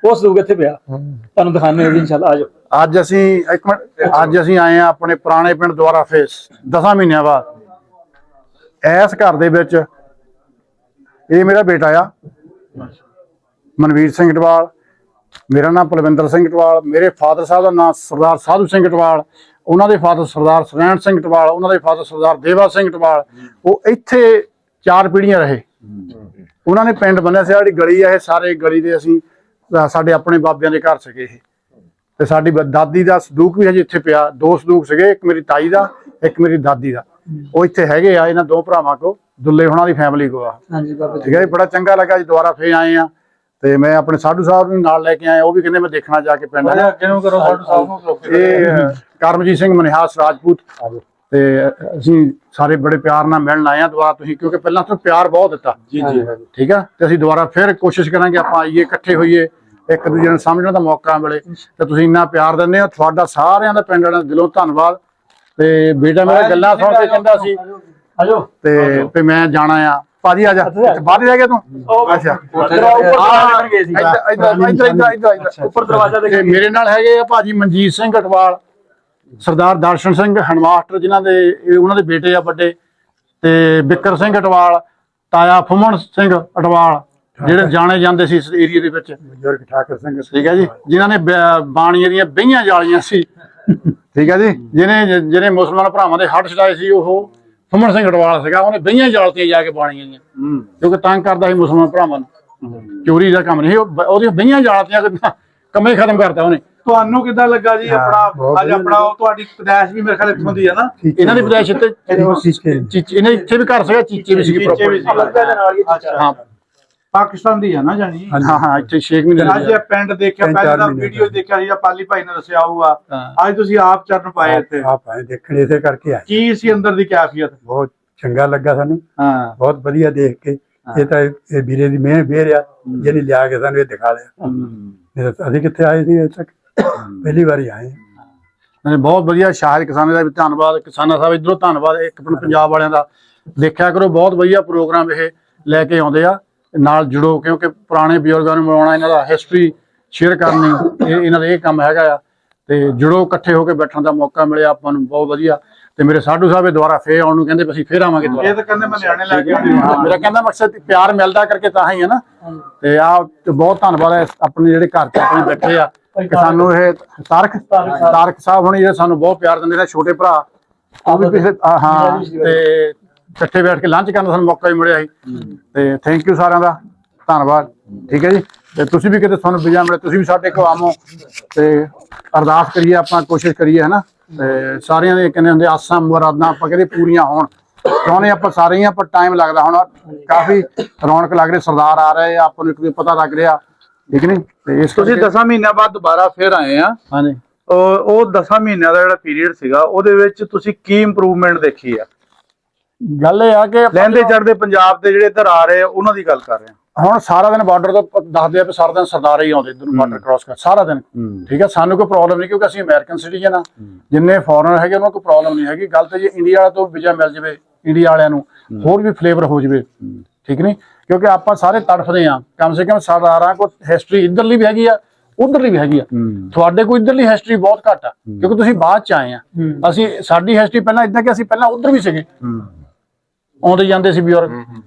ਉਹ ਸੰਦੂਕ ਇੱਥੇ ਪਿਆ। ਤੁਹਾਨੂੰ ਦਿਖਾਣੇ ਹੋਗੇ ਇਨਸ਼ਾਅੱਲਾ, ਆ ਜਾਓ। ਅੱਜ ਅਸੀਂ ਇੱਕ ਮਿੰਟ, ਅੱਜ ਅਸੀਂ ਆਏ ਆ ਆਪਣੇ ਪੁਰਾਣੇ ਪਿੰਡ ਦੁਆਰਾ ਫੇਸ 10 ਮਹੀਨਿਆਂ ਬਾਅਦ। ਇਸ ਘਰ ਦੇ ਵਿੱਚ ਇਹ ਮੇਰਾ ਬੇਟਾ ਆ ਮਨਵੀਰ ਸਿੰਘ ਅਟਵਾਲ, ਮੇਰਾ ਨਾਮ ਪਲਵਿੰਦਰ ਸਿੰਘ ਅਟਵਾਲ, ਮੇਰੇ ਫਾਦਰ ਸਾਹਿਬ ਦਾ ਨਾਮ ਸਰਦਾਰ ਸਾਧੂ ਸਿੰਘ ਅਟਵਾਲ, ਉਹਨਾਂ ਦੇ ਫਾਦਰ ਸਰਦਾਰ ਸਰੈਣ ਸਿੰਘ ਅਟਵਾਲ, ਉਹਨਾਂ ਦੇ ਫਾਦਰ ਸਰਦਾਰ ਦੇਵਾ ਸਿੰਘ ਅਟਵਾਲ। ਉਹ ਇੱਥੇ 4 ਪੀੜ੍ਹੀਆਂ ਰਹੇ। ਉਹਨਾਂ ਨੇ ਪਿੰਡ ਬੰਨਿਆ ਸੀ, ਜਿਹੜੀ ਗਲੀ ਆ ਇਹ ਸਾਰੇ ਗਲੀ ਦੇ ਅਸੀਂ ਸਾਡੇ ਆਪਣੇ ਬਾਬਿਆਂ ਦੇ ਘਰ ਸੀਗੇ ਇਹ। ਤੇ ਸਾਡੀ ਦਾਦੀ ਦਾ ਸੰਦੂਕ ਵੀ ਹਜੇ ਇੱਥੇ ਪਿਆ। 2 ਸੰਦੂਕ ਸੀਗੇ, ਇੱਕ ਮੇਰੀ ਤਾਈ ਦਾ, ਇੱਕ ਮੇਰੀ ਦਾਦੀ ਦਾ। ਉਹ ਇੱਥੇ ਹੈਗੇ ਆ ਇਹਨਾਂ 2 ਭਰਾਵਾਂ ਕੋ, ਦੁੱਲੇ ਹੋਣਾ ਦੀ ਫੈਮਿਲੀ ਕੋ ਆ। ਹਾਂਜੀ ਬਾਬਾ ਠੀਕ ਹੈ ਜੀ, ਬੜਾ ਚੰਗਾ ਲੱਗਾ ਜੀ, ਦੁਬਾਰਾ ਫੇਰ ਆਏ ਆ। ਤੇ ਮੈਂ ਆਪਣੇ ਸਾਧੂ ਸਾਹਿਬ ਨੂੰ ਨਾਲ ਲੈ ਕੇ ਆਇਆ, ਉਹ ਵੀ ਕਹਿੰਦੇ ਮੈਂ ਦੇਖਣਾ ਜਾ ਕੇ ਪਿੰਡ। ਕਿਉਂ ਕਰੋ ਸਾਡੂ ਸਾਹਿਬ ਨੂੰ ਇਹ ਕਰਮਜੀਤ ਸਿੰਘ ਮਨਿਹਾਸ ਰਾਜਪੂਤ। ਤੇ ਅਸੀਂ ਸਾਰੇ ਬੜੇ ਪਿਆਰ ਨਾਲ ਮਿਲਣ ਆਏ ਆ ਦੁਬਾਰਾ ਤੁਸੀਂ, ਕਿਉਂਕਿ ਪਹਿਲਾਂ ਤੋਂ ਪਿਆਰ ਬਹੁਤ ਦਿੱਤਾ ਜੀ। ਠੀਕ ਆ, ਤੇ ਅਸੀਂ ਦੁਬਾਰਾ ਫਿਰ ਕੋਸ਼ਿਸ਼ ਕਰਾਂਗੇ ਆਪਾਂ ਆਈਏ, ਇਕੱਠੇ ਹੋਈਏ, ਇੱਕ ਦੂਜੇ ਨੂੰ ਸਮਝਣ ਦਾ ਮੌਕਾ ਮਿਲੇ। ਤੇ ਤੁਸੀਂ ਇੰਨਾ ਪਿਆਰ ਦਿੰਦੇ ਹੋ, ਤੁਹਾਡਾ ਸਾਰਿਆਂ ਦਾ ਪਿੰਡ ਵਾਲਿਆਂ ਦਾ ਦਿਲੋਂ ਧੰਨਵਾਦ। ਤੇ ਬੇਟਾ ਮੇਰਾ ਗੱਲਾਂ ਸੁਣ ਕੇ ਕਹਿੰਦਾ ਸੀ ਤੇ ਮੈਂ ਜਾਣਾ ਆ। ਭਾਜੀ ਆ ਜਾ, ਬਾਹਰ ਰਹਿ ਗਿਆ ਤੂੰ? ਅੱਛਾ, ਉੱਪਰ ਦਰਵਾਜ਼ਾ ਦੇ ਮੇਰੇ ਨਾਲ ਹੈਗੇ ਆ ਭਾਜੀ ਮਨਜੀਤ ਸਿੰਘ ਅਟਵਾਲ, ਸਰਦਾਰ ਦਰਸ਼ਨ ਸਿੰਘ ਹਨਮਾਸਟਰ, ਜਿਨ੍ਹਾਂ ਦੇ ਉਹਨਾਂ ਦੇ ਬੇਟੇ ਆ ਵੱਡੇ, ਤੇ ਬਿੱਕਰ ਸਿੰਘ ਅਟਵਾਲ, ਤਾਇਆ ਫੁੰਮਣ ਸਿੰਘ ਅਟਵਾਲ, ਜਿਹੜੇ ਜਾਣੇ ਜਾਂਦੇ ਸੀ ਇਸ ਏਰੀਏ ਦੇ ਵਿੱਚ। ਬਜ਼ੁਰਗ ਠਾਕਰ ਸਿੰਘ, ਠੀਕ ਹੈ ਜੀ, ਜਿਨ੍ਹਾਂ ਨੇ ਬਾਣੀਏ ਦੀਆਂ ਬਹੀਆਂ ਜਾਲੀਆਂ ਸੀ। ਠੀਕ ਹੈ ਜੀ, ਜਿਹਨੇ ਮੁਸਲਮਾਨ ਭਰਾਵਾਂ ਦੇ ਹੱਥ ਛਡਾਏ ਸੀ, ਉਹ ਫੁੰਮਣ ਸਿੰਘ ਅਟਵਾਲ ਸੀਗਾ। ਉਹਨੇ ਬਹੀਆਂ ਜਾਲਤੀਆਂ ਜਾ ਕੇ ਬਾਣੀਆਂ ਦੀਆਂ, ਕਿਉਂਕਿ ਤੰਗ ਕਰਦਾ ਸੀ ਮੁਸਲਮਾਨ ਭਰਾਵਾਂ ਨੂੰ। ਚੋਰੀ ਦਾ ਕੰਮ ਨਹੀਂ, ਉਹਦੀਆਂ ਬਹੀਆਂ ਜਾਲਤੀਆਂ ਕੰਮੇ ਖਤਮ ਕਰਤਾ ਉਹਨੇ। ਤੁਹਾਨੂੰ ਕਿੱਦਾਂ ਲੱਗਾ ਜੀ ਆਪਣਾ ਅੱਜ ਆਪਣਾ ਤੁਹਾਡੀ ਪੈਦਾਇਸ਼ ਵੀ ਮੇਰੇ ਖਿਆਲ ਇੱਥੋਂ ਦੀ ਹੈ ਨਾ? ਇਹਨਾਂ ਦੀ ਪੈਦਾਇਸ਼ ਇਹਨਾਂ ਇੱਥੇ ਵੀ ਘਰ ਸੀਗਾ, ਚੀਚੇ ਵੀ ਸੀਗੇ ਪ੍ਰੋਪਰ। ਹਾਂ, ਪਾਕਿਸਤਾਨ ਦੀ ਹੈ ਨਾ ਜਾਨੀ? ਹਾਂ, ਇੱਥੇ 6 ਮਹੀਨੇ ਅੱਜ ਇਹ ਪਿੰਡ ਦੇਖਿਆ, ਪਹਿਲਾਂ ਤਾਂ ਵੀਡੀਓ ਦੇਖਿਆ ਸੀ, ਪਾਲੀ ਭਾਈ ਨੇ ਦੱਸਿਆ ਹੋਊਗਾ। ਅੱਜ ਤੁਸੀਂ ਆਪ ਚਰਨ ਪਾਏ ਇੱਥੇ, ਆਪ ਆਏ ਦੇਖਣ, ਇਸੇ ਕਰਕੇ ਆਏ। ਕੀ ਸੀ ਅੰਦਰ ਦੀ ਕੈਫੀਅਤ? ਬਹੁਤ ਚੰਗਾ ਲੱਗਾ ਸਾਨੂੰ, ਹਾਂ, ਬਹੁਤ ਵਧੀਆ ਦੇਖ ਕੇ। ਇਹ ਤਾਂ ਇਹ ਵੀਰੇ ਦੀ ਮਿਹਰ ਆ ਜਿਹਨੇ ਲਿਆ ਕੇ ਸਾਨੂੰ ਇਹ ਦਿਖਾ ਲਿਆ। ਅਸੀਂ ਕਿੱਥੇ ਆਏ ਸੀ, ਅਜੇ ਤੱਕ ਪਹਿਲੀ ਵਾਰੀ ਆਏ। ਬਹੁਤ ਵਧੀਆ। ਸ਼ਾਹਿਦ ਕਿਸਾਨਾਂ ਦਾ ਵੀ ਧੰਨਵਾਦ, ਕਿਸਾਨਾਂ ਸਾਹਿਬ ਇੱਧਰੋਂ ਧੰਨਵਾਦ। ਇੱਕ ਪੰਜਾਬ ਵਾਲਿਆਂ ਦਾ ਦੇਖਿਆ ਕਰੋ, ਬਹੁਤ ਵਧੀਆ ਪ੍ਰੋਗਰਾਮ ਇਹ ਲੈ ਕੇ ਆਉਂਦੇ ਆ। ਨਾਲ ਜੁੜੋ, ਕਿਉਂਕਿ ਪੁਰਾਣੇ ਬਜ਼ੁਰਗਾਂ ਨੂੰ ਮਿਲਾਉਣਾ, ਇਹਨਾਂ ਦਾ ਹਿਸਟਰੀ ਸ਼ੇਅਰ ਕਰਨੀ, ਇਹਨਾਂ ਦਾ ਇਹ ਕੰਮ ਹੈਗਾ ਆ। ਤੇ ਜੁੜੋ, ਇਕੱਠੇ ਹੋ ਕੇ ਬੈਠਣ ਦਾ ਮੌਕਾ ਮਿਲਿਆ ਆਪਾਂ ਨੂੰ, ਬਹੁਤ ਵਧੀਆ। ਤੇ ਮੇਰੇ ਸਾਧੂ ਸਾਹਿਬ ਦੁਬਾਰਾ ਫੇਰ ਆਉਣ ਨੂੰ ਕਹਿੰਦੇ, ਅਸੀਂ ਫੇਰ ਆਵਾਂਗੇ ਦੁਬਾਰਾ। ਇਹ ਤਾਂ ਕਹਿੰਦੇ ਮੈਂ ਨਿਆਣੇ ਲੈ ਕੇ ਮੇਰਾ ਕਹਿੰਦਾ ਮਕਸਦ ਪਿਆਰ ਮਿਲਦਾ ਕਰਕੇ ਤਾਂ ਹੀ ਹੈ ਨਾ। ਤੇ ਬਹੁਤ ਧੰਨਵਾਦ ਹੈ ਆਪਣੇ ਜਿਹੜੇ ਘਰ ਚ ਆਪਣੇ ਬੈਠੇ ਆ, ਕਿ ਸਾਨੂੰ ਇਹ ਤਾਰਕ ਸਾਹਿਬ ਹੁਣੀ ਜਿਹੜੇ ਸਾਨੂੰ ਬਹੁਤ ਪਿਆਰ ਦਿੰਦੇ ਨੇ, ਛੋਟੇ ਭਰਾ ਉਹ ਵੀ ਪਿਛਲੇ ਹਾਂ, ਤੇ ਇਕੱਠੇ ਬੈਠ ਕੇ ਲੰਚ ਕਰਨ ਦਾ ਸਾਨੂੰ ਮੌਕਾ ਵੀ ਮਿਲਿਆ ਸੀ। ਤੇ ਥੈਂਕ ਯੂ ਸਾਰਿਆਂ ਦਾ, ਧੰਨਵਾਦ। ਠੀਕ ਹੈ ਜੀ, ਤੇ ਤੁਸੀਂ ਵੀ ਕਿਤੇ ਤੁਹਾਨੂੰ ਵੀਜ਼ਾ ਮਿਲੇ, ਤੁਸੀਂ ਵੀ ਸਾਡੇ ਕੋਲ ਆਵੋ ਤੇ ਅਰਦਾਸ ਕਰੀਏ, ਆਪਾਂ ਕੋਸ਼ਿਸ਼ ਕਰੀਏ, ਹੈ ਨਾ। ਤੇ ਸਾਰਿਆਂ ਦੇ ਕਹਿੰਦੇ ਹੁੰਦੇ ਆਸਾਂ ਮੁਰਾਦਾਂ ਆਪਾਂ ਕਹਿੰਦੇ ਪੂਰੀਆਂ ਹੋਣ ਚਾਹੁੰਦੇ ਆਪਾਂ ਸਾਰੇ ਹੀ, ਪਰ ਟਾਈਮ ਲੱਗਦਾ। ਹੁਣ ਕਾਫੀ ਰੌਣਕ ਲੱਗ ਰਹੀ, ਸਰਦਾਰ ਆ ਰਹੇ ਆ, ਆਪਾਂ ਨੂੰ ਇੱਕ ਪਤਾ ਲੱਗ ਰਿਹਾ, ਠੀਕ ਨਹੀਂ? ਤੇ ਇਸ ਤੁਸੀਂ 10 ਮਹੀਨਿਆਂ ਬਾਅਦ ਦੁਬਾਰਾ ਫੇਰ ਆਏ ਆ। ਹਾਂਜੀ, ਉਹ 10 ਮਹੀਨਿਆਂ ਦਾ ਜਿਹੜਾ ਪੀਰੀਅਡ ਸੀਗਾ, ਉਹਦੇ ਵਿੱਚ ਤੁਸੀਂ ਕੀ ਇੰਪਰੂਵਮੈਂਟ ਦੇਖੀ ਆ? ਗੱਲ ਇਹ ਆ ਕਿ ਲਹਿੰਦੇ ਚੜ੍ਹਦੇ ਪੰਜਾਬ ਦੇ ਜਿਹੜੇ ਇੱਧਰ ਆ ਰਹੇ ਆ, ਉਹਨਾਂ ਦੀ ਗੱਲ ਕਰ ਰਹੇ ਆ। ਹੁਣ ਸਾਰਾ ਦਿਨ ਬਾਰਡਰ ਤੋਂ ਦੱਸਦੇ ਆ ਵੀ ਸਾਰਾ ਦਿਨ ਸਰਦਾਰ ਹੀ ਆਉਂਦੇ ਇੱਧਰ ਨੂੰ ਬਾਰਡਰ ਕ੍ਰਾਸ ਕਰ ਸਾਰਾ ਦਿਨ। ਠੀਕ ਹੈ, ਸਾਨੂੰ ਕੋਈ ਪ੍ਰੋਬਲਮ ਨਹੀਂ, ਕਿਉਂਕਿ ਅਸੀਂ ਅਮਰੀਕਨ ਸਿਟੀਜ਼ਨ ਆ। ਜਿੰਨੇ ਫੋਰਨਰ ਹੈਗੇ ਉਹਨਾਂ ਕੋਈ ਪ੍ਰੋਬਲਮ ਨਹੀਂ ਹੈਗੀ। ਗੱਲ ਤੇ ਜੇ ਇੰਡੀਆ ਵਾਲਿਆਂ ਤੋਂ ਵੀਜ਼ਾ ਮਿਲ ਜਾਵੇ, ਇੰਡੀਆ ਵਾਲਿਆਂ ਨੂੰ ਹੋਰ ਵੀ ਫਲੇਵਰ ਹੋ ਜਾਵੇ, ਠੀਕ ਨਹੀਂ? ਕਿਉਂਕਿ ਆਪਾਂ ਸਾਰੇ ਤੜਫਦੇ ਆ, ਕਮ ਸੇ ਕਮ ਸਰਦਾਰਾਂ ਕੋਲ ਹਿਸਟਰੀ ਇੱਧਰਲੀ ਵੀ ਹੈਗੀ ਆ, ਉਧਰਲੀ ਵੀ ਹੈਗੀ ਆ। ਤੁਹਾਡੇ ਕੋਲ ਇੱਧਰਲੀ ਹਿਸਟਰੀ ਬਹੁਤ ਘੱਟ ਆ, ਕਿਉਂਕਿ ਤੁਸੀਂ ਬਾਅਦ ਚ ਆਏ ਆ। ਸਾਡੀ ਹਿਸਟਰੀ ਪਹਿਲਾਂ ਇਦਾਂ ਕਿ ਅਸੀਂ ਪਹਿਲਾਂ ਉਧਰ ਵੀ ਸੀਗੇ, ਆਉਂਦੇ ਜਾਂਦੇ ਸੀ ਬਜ਼ੁਰਗ।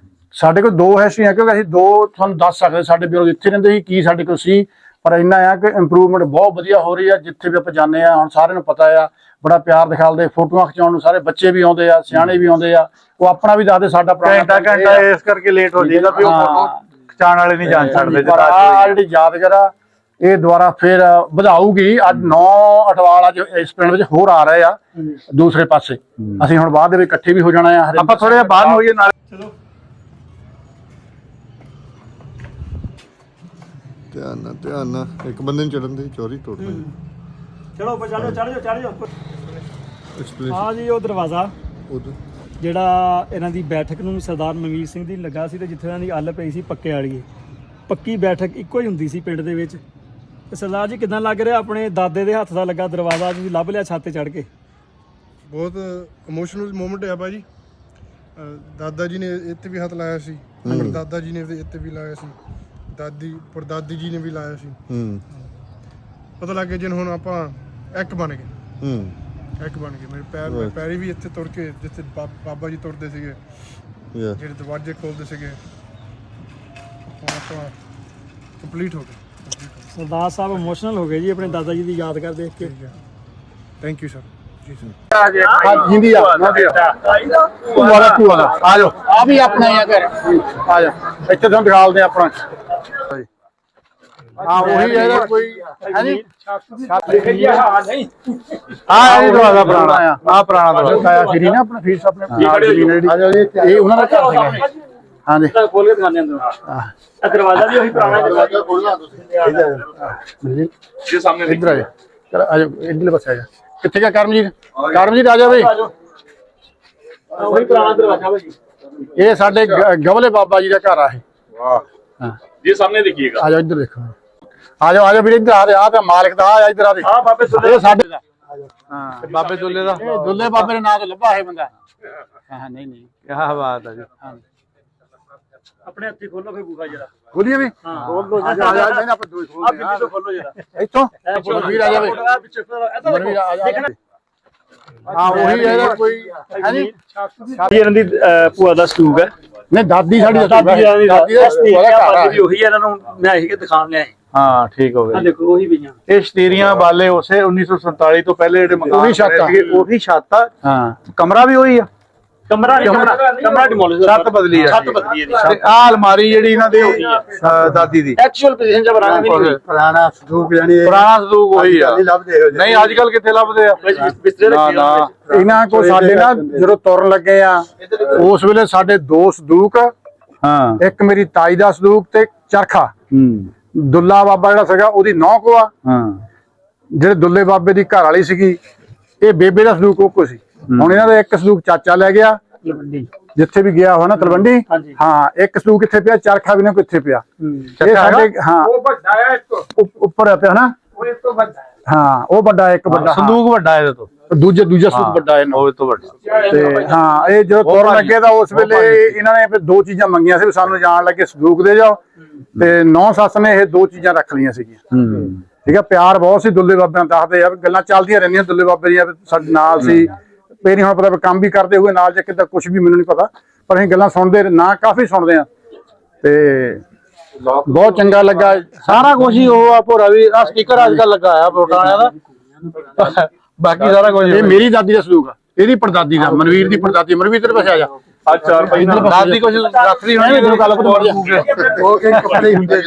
ਸਾਡੇ ਕੋਲ 2 ਹਿਸਟਰੀਆਂ, ਕਿਉਂਕਿ ਅਸੀਂ 2 ਤੁਹਾਨੂੰ ਦੱਸ ਸਕਦੇ, ਸਾਡੇ ਬਜ਼ੁਰਗ ਇੱਥੇ ਰਹਿੰਦੇ ਸੀ, ਕੀ ਸਾਡੇ ਕੋਲ ਸੀ। ਪਰ ਇੰਨਾ ਆ ਕਿ ਇੰਪਰੂਵਮੈਂਟ ਬਹੁਤ ਵਧੀਆ ਹੋ ਰਹੀ ਆ। ਜਿੱਥੇ ਵੀ ਆਪਾਂ ਜਾਂਦੇ ਆ, ਹੁਣ ਸਾਰਿਆਂ ਨੂੰ ਪਤਾ ਆ, ਬੜਾ ਪਿਆਰ ਦਿਖਾਉਂਦੇ, ਫੋਟੋਆਂ ਖਿਚਾਉਣ ਨੂੰ ਸਾਰੇ ਬੱਚੇ ਵੀ ਆਉਂਦੇ ਆ, ਸਿਆਣੇ ਵੀ ਆਉਂਦੇ ਆ। ਉਹ ਆਪਣਾ ਵੀ ਦੱਸਦੇ, ਸਾਡਾ ਘੰਟਾ ਇਸ ਕਰਕੇ ਲੇਟ ਹੋ ਜਾਏਗਾ ਵੀ ਉਹ ਫੋਟੋ ਖਿਚਾਉਣ ਵਾਲੇ ਨਹੀਂ ਜਾਣ ਛੱਡਦੇ। ਜਿਹੜੀ ਯਾਦਗਾਰ ਆ, ਇਹ ਦੁਬਾਰਾ ਫੇਰ ਵਧਾਊਗੀ। ਅੱਜ 9 ਅਟਵਾਲ ਅੱਜ ਇਸ ਪਿੰਡ ਵਿੱਚ ਹੋਰ ਆ ਰਹੇ ਆ ਦੂਸਰੇ ਪਾਸੇ। ਅਸੀਂ ਹੁਣ ਬਾਅਦ ਦੇ ਵਿੱਚ ਇਕੱਠੇ ਵੀ ਹੋ ਜਾਣਾ ਆ। ਆਪਾਂ ਥੋੜਾ ਜਿਹਾ ਬਾਹਰ ਹੋਈਏ ਨਾਲ। ਚਲੋ ਧਿਆਨ ਨਾਲ ਇੱਕ ਬੰਦੇ ਨੂੰ ਚੜਨ ਦੀ ਚੋਰੀ ਟੁੱਟ ਗਈ। ਚਲੋ ਚੜ ਜਾਓ। ਹਾਂ ਜੀ, ਉਹ ਦਰਵਾਜ਼ਾ ਜਿਹੜਾ ਇਹਨਾਂ ਦੀ ਬੈਠਕ ਨੂੰ ਸਰਦਾਰ ਮਨਵੀਰ ਸਿੰਘ ਦੀ ਲੱਗਾ ਸੀ, ਤੇ ਜਿੱਥੇ ਇਹਨਾਂ ਦੀ ਅੱਲ ਪਈ ਸੀ ਪੱਕੇ ਵਾਲੀ, ਪੱਕੀ ਬੈਠਕ ਇੱਕੋ ਹੀ ਹੁੰਦੀ ਸੀ ਪਿੰਡ ਦੇ ਵਿੱਚ। ਤੇ ਸਰਦਾਰ ਜੀ ਕਿਦਾਂ ਲੱਗ ਰਿਹਾ, ਆਪਣੇ ਦਾਦੇ ਦੇ ਹੱਥ ਦਾ ਲੱਗਾ ਦਰਵਾਜ਼ਾ ਤੁਸੀਂ ਲੱਭ ਲਿਆ ਛੱਤ ਤੇ ਚੜ ਕੇ? ਬਹੁਤ ਇਮੋਸ਼ਨਲ ਮੂਮੈਂਟ ਹੈ ਭਾਜੀ। ਦਾਦਾ ਜੀ ਨੇ ਇੱਥੇ ਵੀ ਹੱਥ ਲਾਇਆ ਸੀ, ਪਰ ਦਾਦਾ ਜੀ ਨੇ ਇੱਥੇ ਵੀ ਲਾਇਆ ਸੀ, ਦਾਦੀ ਜੀ ਨੇ ਵੀ ਲਾਇਆ ਸੀ। ਪਤਾ ਲੱਗ ਗਿਆ ਜਿਨ ਹੁਣ ਆਪਾਂ ਇੱਕ ਬਣ ਗਏ। ਮੇਰੇ ਪੈਰੀ ਵੀ ਇੱਥੇ ਤੁਰ ਕੇ, ਜਿੱਥੇ ਬਾਬਾ ਜੀ ਤੁਰਦੇ ਸੀਗੇ, ਜਿਹੜੇ ਦਰਵਾਜ਼ੇ ਖੋਲਦੇ ਸੀਗੇ, ਆਪਾਂ ਕੰਪਲੀਟ ਹੋ ਗਏ। ਸਰਦਾਰ ਸਾਹਿਬ ਇਮੋਸ਼ਨਲ ਹੋ ਗਏ ਜੀ ਆਪਣੇ ਦਾਦਾ ਜੀ ਦੀ ਯਾਦ ਕਰ ਦੇਖ ਕੇ। Thank you sir. ਹਿੰਦੀ ਆ ਜਾਓ, ਆ ਵੀ ਆਪਣਾ ਹੀ ਆ ਘਰ, ਆ ਜਾ ਇੱਥੇ ਤੁਹਾਨੂੰ ਦਿਖਾਲਦੇ ਆਪਣਾ। ਹਾਂ ਉਹੀ ਇਹਦਾ ਕੋਈ ਹੈ ਜੀ ਆ ਇਹ ਦਰਵਾਜ਼ਾ ਪੁਰਾਣਾ ਆ ਪੁਰਾਣਾ ਦਰਵਾਜ਼ਾ ਆਇਆ ਫਿਰੀ ਨਾ ਆਪਣਾ ਫੀਸ ਆਪਣੇ ਨਾਲ ਜ਼ਮੀਨ ਜਿਹੜੀ ਇਹ ਉਹਨਾਂ ਦਾ ਘਰ ਸੀਗਾ ਹਾਂਜੀ ਖੋਲ ਕੇ ਦਿਖਾਣੇ ਅੰਦਰ ਆ ਦਰਵਾਜ਼ਾ ਵੀ ਉਹੀ ਪੁਰਾਣਾ ਦਰਵਾਜ਼ਾ ਖੋਲਣਾ ਤੁਸੀਂ ਜੀ ਸਾਹਮਣੇ ਇੱਧਰ ਆ ਜਾ ਚਲ ਆ ਜਾ ਇੱਧਰਲੇ ਪਾਸੇ ਆ ਜਾ ਕਿੱਥੇ ਗਿਆ ਕਰਮਜੀਤ ਆ ਜਾ ਬਈ ਉਹੀ ਪੁਰਾਣਾ ਦਰਵਾਜ਼ਾ ਭਾਜੀ ਇਹ ਸਾਡੇ ਗਵਲੇ ਬਾਬਾ ਜੀ ਦਾ ਘਰ ਆ ਇਹ ਵਾਹ ਹਾਂ ये सामने देखिएगा ਆ ਜਾ ਇੱਧਰ ਦੇਖੋ ਆ ਜਾ ਵੀਰ ਇੱਧਰ ਆ ਤਾਂ ਮਾਲਕ ਦਾ ਆ ਇੱਧਰ ਆ ਦੇ ਆ ਬਾਬੇ ਸੁੱਲੇ ਇਹ ਸਾਡੇ ਦਾ ਹਾਂ ਬਾਬੇ ਦੁੱਲੇ ਦਾ ਇਹ ਦੁੱਲੇ ਬਾਬੇ ਦੇ ਨਾਂ ਤੋਂ ਲੱਭਾ ਇਹ ਬੰਦਾ ਹਾਂ ਨਹੀਂ ਕੀ ਬਾਤ ਹੈ ਜੀ ਆਪਣੇ ਹੱਥੀ ਖੋਲੋ ਫੇ ਬੂਹਾ ਜਰਾ ਖੋਲੀਏ ਵੀ ਖੋਲ ਲੋ ਆ ਜਾ ਨਹੀਂ ਆਪਾਂ ਦੋ ਆ ਬਿੱਲੀ ਤੋਂ ਖੋਲੋ ਜਰਾ ਇੱਥੋਂ ਵੀਰ ਆ ਜਾਵੇ ਮਨਵੀਰ ਆ ਜਾ ਹਾਂ ਉਹੀ ਇਹਦਾ ਕੋਈ ਹੈ ਜੀ ਇਹਨਾਂ ਦੀ ਭੂਆ ਦਾ ਸਟੂਕ ਹੈ ਨਹੀਂ ਦਾਦੀ ਸਾਡੀ ਦਾਦੀ ਦਾ ਘਰ ਆ ਵੀ ਉਹੀ ਇਹਨਾਂ ਨੂੰ ਮੈਂ ਇਹੀ ਕਿ ਦਿਖਾਣ ਲਿਆ ਹਾਂ ਠੀਕ ਹੋ ਆ ਗਿਆ ਦੇਖੋ ਉਹੀ ਪਈਆਂ ਇਹ ਸ਼ਤੀਰੀਆਂ ਬਾਲੇ ਉਸੇ 1947 ਤੋਂ ਪਹਿਲੇ ਜਿਹੜੇ ਮਕਾਨ ਉਹੀ ਛੱਤ ਆ। ਸੀਗੇ, ਉਹੀ ਛੱਤ ਆ ਹਾਂ ਕਮਰਾ ਵੀ ਉਹੀ ਆ ਕਮਰਾ ਡਿਮੋਲਿਸ਼ ਛੱਤ ਬਦਲੀ ਆ ਛੱਤ ਬਦਲੀ ਹੈ ਤੇ ਆ ਅਲਮਾਰੀ ਜਿਹੜੀ ਇਹਨਾਂ ਦੀ ਦਾਦੀ ਦੀ ਐਕਚੁਅਲ ਪੋਜੀਸ਼ਨ ਚ ਬਰਾਂਗੇ ਨਹੀਂ ਹੋਈ ਪੁਰਾਣਾ ਸੰਦੂਕ ਜਾਨੀ ਪੁਰਾਣਾ ਸੰਦੂਕ ਉਹੀ ਆ ਲੱਭਦੇ ਹੋ ਨਹੀਂ ਅੱਜ ਕੱਲ ਕਿੱਥੇ ਲੱਭਦੇ ਆ ਬਿਸਤਰੇ ਨਾ ਰੱਖੇ ਨਾ ਇਹਨਾਂ ਕੋ ਸਾਡੇ ਨਾ ਜਦੋਂ ਤੁਰਨ ਲੱਗੇ ਆ ਉਸ ਵੇਲੇ ਸਾਡੇ ਦੋ ਸੰਦੂਕ ਹਾਂ ਇੱਕ ਮੇਰੀ ਤਾਈ ਦਾ ਸੰਦੂਕ ਤੇ ਚਰਖਾ ਦੁੱਲਾ ਬਾਬਾ ਜਿਹੜਾ ਸੀਗਾ ਉਹਦੀ ਨੌ ਕੋ ਆ ਹਾਂ ਜਿਹੜੇ ਦੁੱਲੇ ਬਾਬੇ ਦੀ ਘਰ ਵਾਲੀ ਸੀਗੀ ਇਹ ਬੇਬੇ ਦਾ ਸੰਦੂਕ ਉਹ ਕੋ ਸੀ ਹੁਣ ਇਹਨਾਂ ਦਾ ਇੱਕ ਸੰਦੂਕ ਚਾਚਾ ਲੈ ਗਿਆ ਜਿੱਥੇ ਵੀ ਗਿਆ ਹੋਇਆ ਨਾ ਤਲਵੰਡੀ ਹਾਂ ਇੱਕ ਸੰਦੂਕ ਕਿੱਥੇ ਪਿਆ ਚਰਖਾ ਵੀ ਨਾ ਕਿੱਥੇ ਪਿਆ ਇਹ ਸਾਡੇ ਹਾਂ ਉਹ ਵੱਡਾ ਆ ਇੱਕ ਉੱਪਰ ਪਿਆ ਨਾ ਉਹ ਇਸ ਤੋਂ ਵੱਡਾ ਹਾਂ ਉਹ ਵੱਡਾ ਇੱਕ ਵੱਡਾ ਸੰਦੂਕ ਵੱਡਾ ਇਹਦੇ ਤੋਂ ਦੂਜਾ ਸੰਦੂਕ ਵੱਡਾ ਇਹਨਾਂ ਉਹ ਇਸ ਤੋਂ ਵੱਡਾ ਤੇ ਹਾਂ ਇਹ ਜਦੋਂ ਤੁਰਨ ਲੱਗੇ ਤਾਂ ਉਸ ਵੇਲੇ ਇਹਨਾਂ ਨੇ ਫਿਰ ਦੋ ਚੀਜ਼ਾਂ ਮੰਗੀਆਂ ਸੀ ਵੀ ਸਾਨੂੰ ਜਾਣ ਲੱਗੇ ਸੰਦੂਕ ਦੇ ਜਾਓ ਤੇ ਨੌ ਸੱਸ ਨੇ ਇਹ ਦੋ ਚੀਜ਼ਾਂ ਰੱਖ ਲਈਆਂ ਸੀਗੀਆਂ ਠੀਕ ਆ ਪਿਆਰ ਬਹੁਤ ਸੀ ਦੁੱਲੇ ਬਾਬਿਆਂ ਨਾਲ ਦੱਸਦੇ ਆ ਗੱਲਾਂ ਚੱਲਦੀਆਂ ਰਹਿੰਦੀਆਂ ਦੁੱਲੇ ਬਾਬੇ ਦੀਆਂ ਸਾਡੇ ਨਾਲ ਸੀ ਮੇਰੀ ਹੁਣ ਪਤਾ ਕੰਮ ਵੀ ਕਰਦੇ ਹੋਏ ਨਾਲ ਜਾਂ ਕਿੱਦਾਂ ਕੁਝ ਵੀ ਮੈਨੂੰ ਨਹੀਂ ਪਤਾ ਪਰ ਅਸੀਂ ਗੱਲਾਂ ਸੁਣਦੇ ਨਾ ਕਾਫੀ ਸੁਣਦੇ ਆ ਤੇ ਬਹੁਤ ਚੰਗਾ ਲੱਗਾ ਸਾਰਾ ਕੁਝ ਹੀ ਉਹ ਆ ਭੋਰਾ ਵੀ ਆ ਸਟicker ਅੱਜ ਕੱਲ ਲੱਗਾ ਆ ਵੋਟਾਂ ਵਾਲਿਆਂ ਦਾ ਬਾਕੀ ਸਾਰਾ ਕੁਝ ਇਹ ਮੇਰੀ ਦਾਦੀ ਦਾ ਸੰਦੂਕ ਆ ਇਹਦੀ ਪੜਦਾਦੀ ਦਾ ਮਨਵੀਰ ਦੀ ਪੜਦਾਦੀ ਮਨਵੀਰ ਤੇਰੇ ਪਾਸੇ ਆ ਜਾ ਅੱਛਾ ਦਾਦੀ ਕੁਝ ਰੱਖਦੀ ਹੋਣੀ ਇਹਨੂੰ ਗੱਲ ਉਹ ਕੱਪੜੇ ਹੁੰਦੇ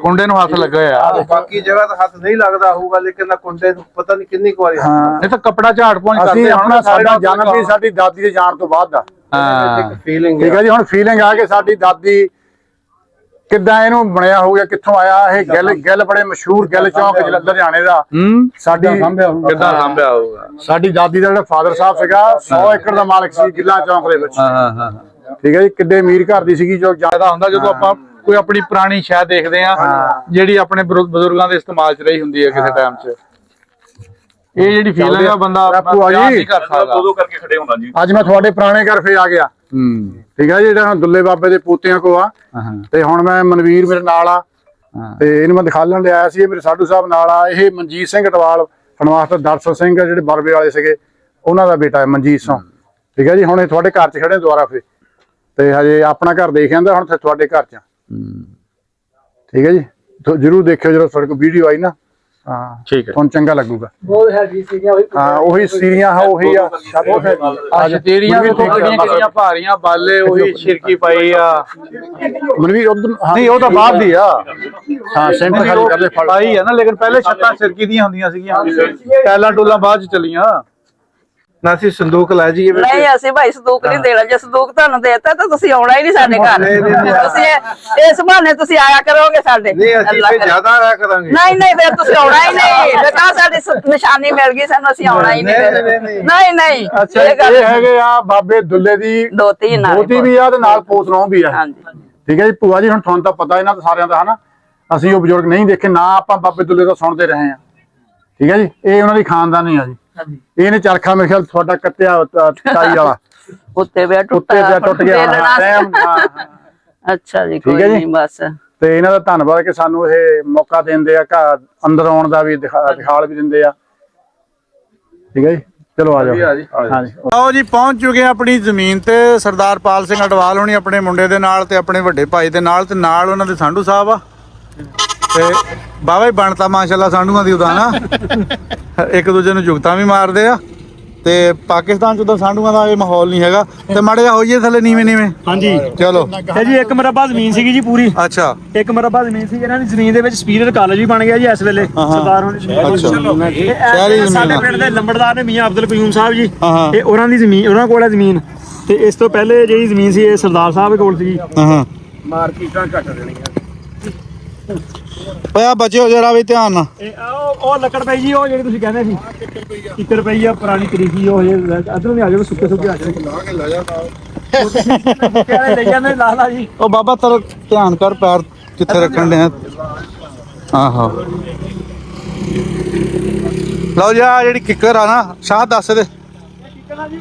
ਕੁੰਡੇ ਨੂੰ ਹੱਥ ਲੱਗਾ ਆ बाकी जगह तो हाथ नहीं लगता होगा लेकिन कुंडे पता नहीं कितनी कुआरी ਹਾਂ ਇਹ ਤਾਂ ਕੱਪੜਾ ਝਾੜ ਪਹੁੰਚ ਅਸੀਂ ਕਰਦੇ ਆਪਣਾ ਸਾਡਾ ਜਨਮ ਵੀ ਸਾਡੀ ਦਾਦੀ ਦੇ ਜਾਣ ਤੋਂ ਬਾਅਦ ਦਾ ਹਾਂ फीलिंग ਠੀਕ ਹੈ ਜੀ ਹੁਣ ਫੀਲਿੰਗ ਆ ਕਿ ਸਾਡੀ ਦਾਦੀ ਕਿੱਦਾਂ ਇਹਨੂੰ ਬਣਿਆ ਹੋ ਗਿਆ ਕਿੱਥੋਂ ਆਇਆ ਇਹ ਗਿੱਲ ਬੜੇ ਮਸ਼ਹੂਰ ਗਿੱਲ ਚੌਂਕ ਜਲੰਧਰ ਜਾਣੇ ਦਾ ਸਾਡੀ ਕਿੱਦਾਂ ਸੰਭਿਆ ਹੋਊਗਾ ਸਾਡੀ ਦਾਦੀ ਦਾ ਜਿਹੜਾ ਫਾਦਰ ਸਾਹਿਬ ਸੀਗਾ 100 ਏਕੜ ਦਾ ਮਾਲਕ ਸੀ ਗਿੱਲਾਂ ਚੌਂਕ ਦੇ ਵਿੱਚ ਹਾਂ ਠੀਕ ਹੈ ਜੀ ਕਿੱਡੇ ਅਮੀਰ ਘਰ ਦੀ ਸੀਗੀ ਜੋ ਜ਼ਿਆਦਾ ਹੁੰਦਾ ਜਦੋਂ ਆਪਾਂ ਕੋਈ ਆਪਣੀ ਪੁਰਾਣੀ ਸ਼ੈ ਦੇਖਦੇ ਆ ਜਿਹੜੀ ਆਪਣੇ ਬਜ਼ੁਰਗਾਂ ਦੇ ਇਸਤੇਮਾਲ 'ਚ ਰਹੀ ਹੁੰਦੀ ਹੈ ਕਿਸੇ ਟਾਈਮ 'ਚ ਇਹ ਜਿਹੜੀ ਫੀਲਿੰਗ ਆ ਬੰਦਾ ਬਾਪੂ ਆ ਬਿਆਨ ਜੀ ਨਹੀਂ ਕਰ ਸਕਦਾ दो करके खड़े होना जी ਅੱਜ ਮੈਂ ਤੁਹਾਡੇ ਪੁਰਾਣੇ ਘਰ ਫੇਰ ਆ ਗਿਆ ਠੀਕ ਹੈ ਜੀ ਜਿਹੜਾ ਦੁੱਲੇ ਬਾਬੇ ਦੇ ਪੋਤਿਆਂ ਕੋ ਆ ਤੇ ਹੁਣ ਮੈਂ ਮਨਵੀਰ ਮੇਰੇ ਨਾਲ ਆ ਤੇ ਇਹਨੂੰ ਮੈਂ ਦਿਖਾਲਣ ਲਿਆਇਆ ਸੀ ਇਹ ਮੇਰੇ ਸਾਧੂ ਸਾਹਿਬ ਨਾਲ ਆ ਇਹ ਮਨਜੀਤ ਸਿੰਘ ਅਟਵਾਲ ਫਨਵਾਸਤਾ ਦਰਸ਼ਨ ਸਿੰਘ ਜਿਹੜੇ ਬਰਵੇ ਵਾਲੇ ਸੀਗੇ ਉਹਨਾਂ ਦਾ ਬੇਟਾ ਹੈ ਮਨਜੀਤ ਸਿੰਘ ਠੀਕ ਹੈ ਜੀ ਹੁਣ ਇਹ ਤੁਹਾਡੇ ਘਰ 'ਚ ਖੜੇ ਦੁਆਰਾ ਫੇ ਤੇ ਹਜੇ ਆਪਣਾ ਘਰ ਦੇਖ ਜਾਂਦਾ ਹੁਣ ਤੁਹਾਡੇ ਘਰ 'ਚ ਠੀਕ ਹੈ ਜੀ ਜਰੂਰ ਦੇਖਿਓ ਜਦੋਂ ਤੁਹਾਡੇ ਕੋਲ ਵੀਡੀਓ ਆਈ ਨਾ ਹਾਂ ਠੀਕ ਹੈ ਤੁਹਾਨੂੰ ਚੰਗਾ ਲੱਗੂਗਾ ਬਹੁਤ ਹੈਵੀ ਸੀਗੀਆਂ ਉਹੀ ਹਾਂ ਉਹੀ ਸੀਰੀਆਂ ਹਾਂ ਉਹੀ ਆ ਅੱਜ ਤੇਰੀਆਂ ਵੀ ਕਿੰਨੀਆਂ ਭਾਰੀਆਂ ਬਾਲੇ ਉਹੀ ਸ਼ਿਰਕੀ ਪਾਈ ਆ ਮਨਵੀਰ ਉਧਰ ਨਹੀਂ ਉਹ ਤਾਂ ਬਾਅਦ ਦੀ ਆ ਹਾਂ ਸੈਂਟਰ ਖਾਲੀ ਕਰਦੇ ਫੜ ਪਾਈ ਆ ਨਾ ਲੇਕਿਨ ਪਹਿਲੇ ਛੱਤਾਂ ਸ਼ਿਰਕੀ ਦੀਆਂ ਹੁੰਦੀਆਂ ਸੀਗੀਆਂ ਟੈਲਾਂ ਟੂਲਾਂ ਬਾਅਦ ਚ ਚਲੀਆਂ ना सी संदूक ला जी ਨਹੀਂ ਅਸੀਂ ਭਾਈ ਸੰਦੂਕ ਨਹੀਂ ਦੇਣਾ ਜੇ ਸੰਦੂਕ ਤੁਹਾਨੂੰ ਦੇਤਾ ਤਾਂ ਤੁਸੀਂ ਆਉਣਾ ਹੀ ਨਹੀਂ ਸਾਡੇ ਘਰ ਤੁਸੀਂ ਇਸ ਬਹਾਨੇ ਤੁਸੀਂ ਆਇਆ ਕਰੋਗੇ ਸਾਡੇ नहीं असि पे ज्यादा आया करेंगे ਨਹੀਂ ਫਿਰ ਤੁਸੀਂ ਆਉਣਾ ਹੀ ਨਹੀਂ ਦੇਖਾ ਸਾਡੀ ਨਿਸ਼ਾਨੀ ਮਿਲ ਗਈ ਸਾਨੂੰ ਅਸੀਂ ਆਉਣਾ ਹੀ ਨਹੀਂ ਨਹੀਂ ਅੱਛਾ ਇਹ ਹੈਗੇ ਆ ਬਾਬੇ ਦੁੱਲੇ ਦੀ ਦੋਤੀ ਨਾਲ ਦੋਤੀ ਵੀ ਆ ਤੇ ਨਾਲ ਪੋਤਨੋਂ ਵੀ ਆ ਹਾਂਜੀ ਠੀਕ ਹੈ ਜੀ ਭੂਆ ਜੀ ਹੁਣ ਤੁਹਾਨੂੰ ਤਾਂ ਪਤਾ ਇਹਨਾਂ ਸਾਰਿਆਂ ਦਾ ਹਨਾ ਅਸੀਂ ਉਹ ਬਜ਼ੁਰਗ ਨਹੀਂ ਦੇਖੇ ਨਾ ਆਪਾਂ ਬਾਬੇ ਦੁੱਲੇ ਦਾ ਸੁਣਦੇ ਰਹੇ ਆ ਠੀਕ ਹੈ ਜੀ ਇਹ ਉਹਨਾਂ ਦੀ ਖਾਨਦਾਨੀ ਆ ਜੀ ਇਹਨੇ ਚਰਖਾ ਮੇਰੇ ਖਿਆਲ ਤੁਹਾਡਾ ਕੱਟਿਆ ਤਾਈ ਵਾਲਾ ਉੱਤੇ ਪਿਆ ਟੁੱਟ ਗਿਆ ਟਾਈਮ ਅੱਛਾ ਜੀ ਕੋਈ ਨਹੀਂ ਬਸ ਤੇ ਇਹਨਾਂ ਦਾ ਧੰਨਵਾਦ ਕਿ ਸਾਨੂੰ ਇਹ ਮੌਕਾ ਦਿੰਦੇ ਆ ਘਰ ਅੰਦਰ ਆਉਣ ਦਾ ਵੀ ਦਿਖਾਲ ਵੀ ਦਿੰਦੇ ਆ ਠੀਕ ਹੈ ਜੀ ਚਲੋ ਆ ਜਾਓ ਹਾਂਜੀ ਆਓ ਜੀ ਪਹੁੰਚ ਚੁੱਕੇ ਆਪਣੀ ਜ਼ਮੀਨ ਤੇ ਸਰਦਾਰ ਪਾਲ ਸਿੰਘ ਅਟਵਾਲ ਹੋਣੀ ਆਪਣੇ ਮੁੰਡੇ ਦੇ ਨਾਲ ਤੇ ਆਪਣੇ ਵੱਡੇ ਭਾਈ ਦੇ ਨਾਲ ਤੇ ਨਾਲ ਉਹਨਾਂ ਦੇ ਸਾਂਢੂ ਸਾਹਿਬ ਆ ਤੇ ਬਾਬਾ ਹੀ ਬਣਤਾ ਮਾਸ਼ਾਅੱਲਾ ਸਾਂਢੂਆਂ ਦੀ ਉਦਾਂ ਨਾ ਇੱਕ ਦੂਜੇ ਨੂੰ ਜੁਗਤਾਂ ਵੀ ਮਾਰਦੇ ਆ ਤੇ ਪਾਕਿਸਤਾਨ ਚ ਤਾਂ ਸਾਂਢੂਆਂ ਦਾ ਇਹ ਮਾਹੌਲ ਨਹੀਂ ਹੈਗਾ ਤੇ ਮਾੜੇ ਜਿਹਾ ਹੋਈਏ ਥੱਲੇ ਨੀਵੇਂ ਹਾਂਜੀ ਚਲੋ। ਇਹ ਜੀ 1 ਮਰਬਾ ਜ਼ਮੀਨ ਸੀਗੀ ਜੀ ਪੂਰੀ। ਅੱਛਾ 1 ਮਰਬਾ ਜ਼ਮੀਨ ਸੀ, ਇਹਨਾਂ ਦੀ ਜ਼ਮੀਨ ਦੇ ਵਿੱਚ ਸੁਪੀਰੀਅਰ ਕਾਲਜ ਵੀ ਬਣ ਗਿਆ ਜੀ ਇਸ ਵੇਲੇ ਸਰਦਾਰ ਹੋਣੀ ਸ਼ਹਿਰੀ ਜ਼ਮੀਨ ਸਾਡੇ ਪਿੰਡ ਦੇ ਲੰਬੜਦਾਰ ਨੇ ਮੀਆਂ ਅਬਦੁਲ ਕਯੂਮ ਸਾਹਿਬ ਜੀ, ਹਾਂ। ਇਹ ਉਹਨਾਂ ਦੀ ਜ਼ਮੀਨ, ਉਹਨਾਂ ਕੋਲ ਹੈ ਜ਼ਮੀਨ। ਤੇ ਇਸ ਤੋਂ ਪਹਿਲੇ ਜਿਹੜੀ ਜ਼ਮੀਨ ਸੀ ਇਹ ਸਰਦਾਰ ਸਾਹਿਬ ਕੋਲ ਸੀਗੀ। ਹਾਂ ਮਾਰਕੀਟਾਂ ਘਟ ਦੇਣੀਆਂ। ਪਿਆ ਬਚਿਓ ਜਰਾ ਵੀ ਧਿਆਨ ਨਾਲ। ਇਹ ਉਹ ਲੱਕੜ ਪਈ ਜੀ, ਉਹ ਜਿਹੜੀ ਤੁਸੀਂ ਕਹਿੰਦੇ ਸੀ 1 ਰੁਪਈਆ ਪੁਰਾਣੀ ਤਰੀਕੀ, ਉਹ ਅਧਰੋਂ ਵੀ ਆ ਜਾਓ, ਸੁੱਕੇ ਸੁੱਕੇ ਆ ਜਾਓ ਲਾ ਕੇ ਲੈ ਜਾ ਲੈ ਜਾਂਦੇ ਲਾ ਜੀ। ਉਹ ਬਾਬਾ ਤੇਰਾ ਧਿਆਨ ਕਰ, ਪੈਰ ਕਿੱਥੇ ਰੱਖਣ ਦੇ। ਆਹੋ ਲਓ ਜੀ, ਆ ਜਿਹੜੀ ਕਿੱਕਰ ਆ ਨਾ ਸ਼ਾਹ ਦੱਸ ਦੇ। ਜੀ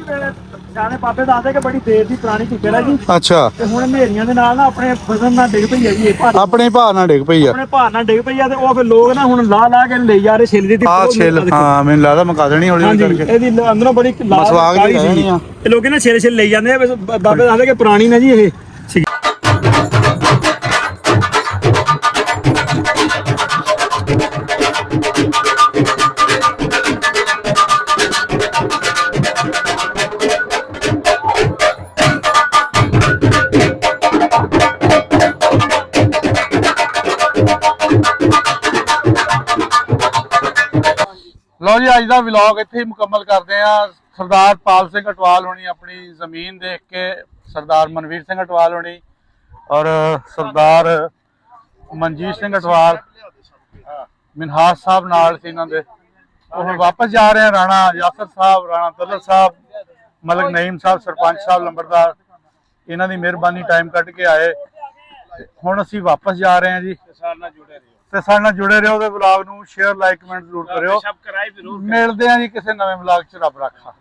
ਸਿਆਣੇ ਬਾਬੇ ਦੱਸਦੇ ਕਿ ਬੜੀ ਦੇਰ ਦੀ ਪੁਰਾਣੀ ਕਿੱਕਰ ਹੈ ਜੀ। ਅੱਛਾ ਤੇ ਹੁਣ ਹਨੇਰੀਆਂ ਦੇ ਨਾਲ ਨਾ ਆਪਣੇ ਵਜ਼ਨ ਨਾਲ ਡਿੱਗ ਪਈ ਹੈ ਜੀ, ਇਹ ਆਪਣੇ ਭਾਰ ਨਾਲ ਡਿੱਗ ਪਈ ਆ, ਆਪਣੇ ਭਾਰ ਨਾਲ ਡਿੱਗ ਪਈ ਆ। ਤੇ ਉਹ ਫਿਰ ਲੋਕ ਨਾ ਹੁਣ ਲਾ ਕੇ ਲਈ ਜਾ ਰਹੇ ਛਿੱਲ ਦੀ। ਆ ਛਿੱਲ, ਹਾਂ ਮੈਨੂੰ ਲੱਗਦਾ ਮੁਕਾ ਦੇਣੀ ਹੌਲੀ ਹੌਲੀ ਕਰਕੇ। ਇਹਦੀ ਅੰਦਰੋਂ ਬੜੀ ਮਸਵਾਗ ਜਿਹੀ ਰਹਿਣੀ ਆ। ਇਹ ਲੋਕ ਨਾ ਛਿੱਲ ਲਈ ਜਾਂਦੇ ਆ। ਬਾਬੇ ਦੱਸਦੇ ਕਿ ਪੁਰਾਣੀ ਨਾ ਜੀ ਇਹ ਸੀ। ਲਓ ਜੀ, ਅੱਜ ਦਾ ਵਲੌਗ ਇੱਥੇ ਹੀ ਮੁਕੰਮਲ ਕਰਦੇ ਆ। ਸਰਦਾਰ ਪਾਲ ਸਿੰਘ ਅਟਵਾਲ ਹੋਣੀ ਆਪਣੀ ਜ਼ਮੀਨ ਦੇਖ ਕੇ, ਸਰਦਾਰ ਮਨਵੀਰ ਸਿੰਘ ਅਟਵਾਲ ਹੋਣੀ ਔਰ ਸਰਦਾਰ ਮਨਜੀਤ ਸਿੰਘ ਅਟਵਾਲ ਮਿਨਹਾਸ ਸਾਹਿਬ ਨਾਲ ਸੀ ਇਹਨਾਂ ਦੇ। ਉਹ ਹੁਣ ਵਾਪਸ ਜਾ ਰਹੇ ਆ। ਰਾਣਾ ਯਾਸਰ ਸਾਹਿਬ, ਰਾਣਾ ਤਲਰ ਸਾਹਿਬ, ਮਲਕ ਨਈਮ ਸਾਹਿਬ, ਸਰਪੰਚ ਸਾਹਿਬ ਲੰਬੜਦਾਰ, ਇਹਨਾਂ ਦੀ ਮਿਹਰਬਾਨੀ ਟਾਈਮ ਕੱਢ ਕੇ ਆਏ। ਹੁਣ ਅਸੀਂ ਵਾਪਸ ਜਾ ਰਹੇ ਹਾਂ ਜੀ। ਤੇ ਸਾਡੇ ਨਾਲ ਜੁੜੇ ਰਹੋ। ਤੇ ਵਲੌਗ ਨੂੰ ਸ਼ੇਅਰ, ਲਾਈਕ, ਕਮੈਂਟ ਜ਼ਰੂਰ ਕਰਿਓ। ਮਿਲਦੇ ਆ ਜੀ ਕਿਸੇ ਨਵੇਂ ਵਲੌਗ 'ਚ। ਰੱਬ ਰਾਖਾ।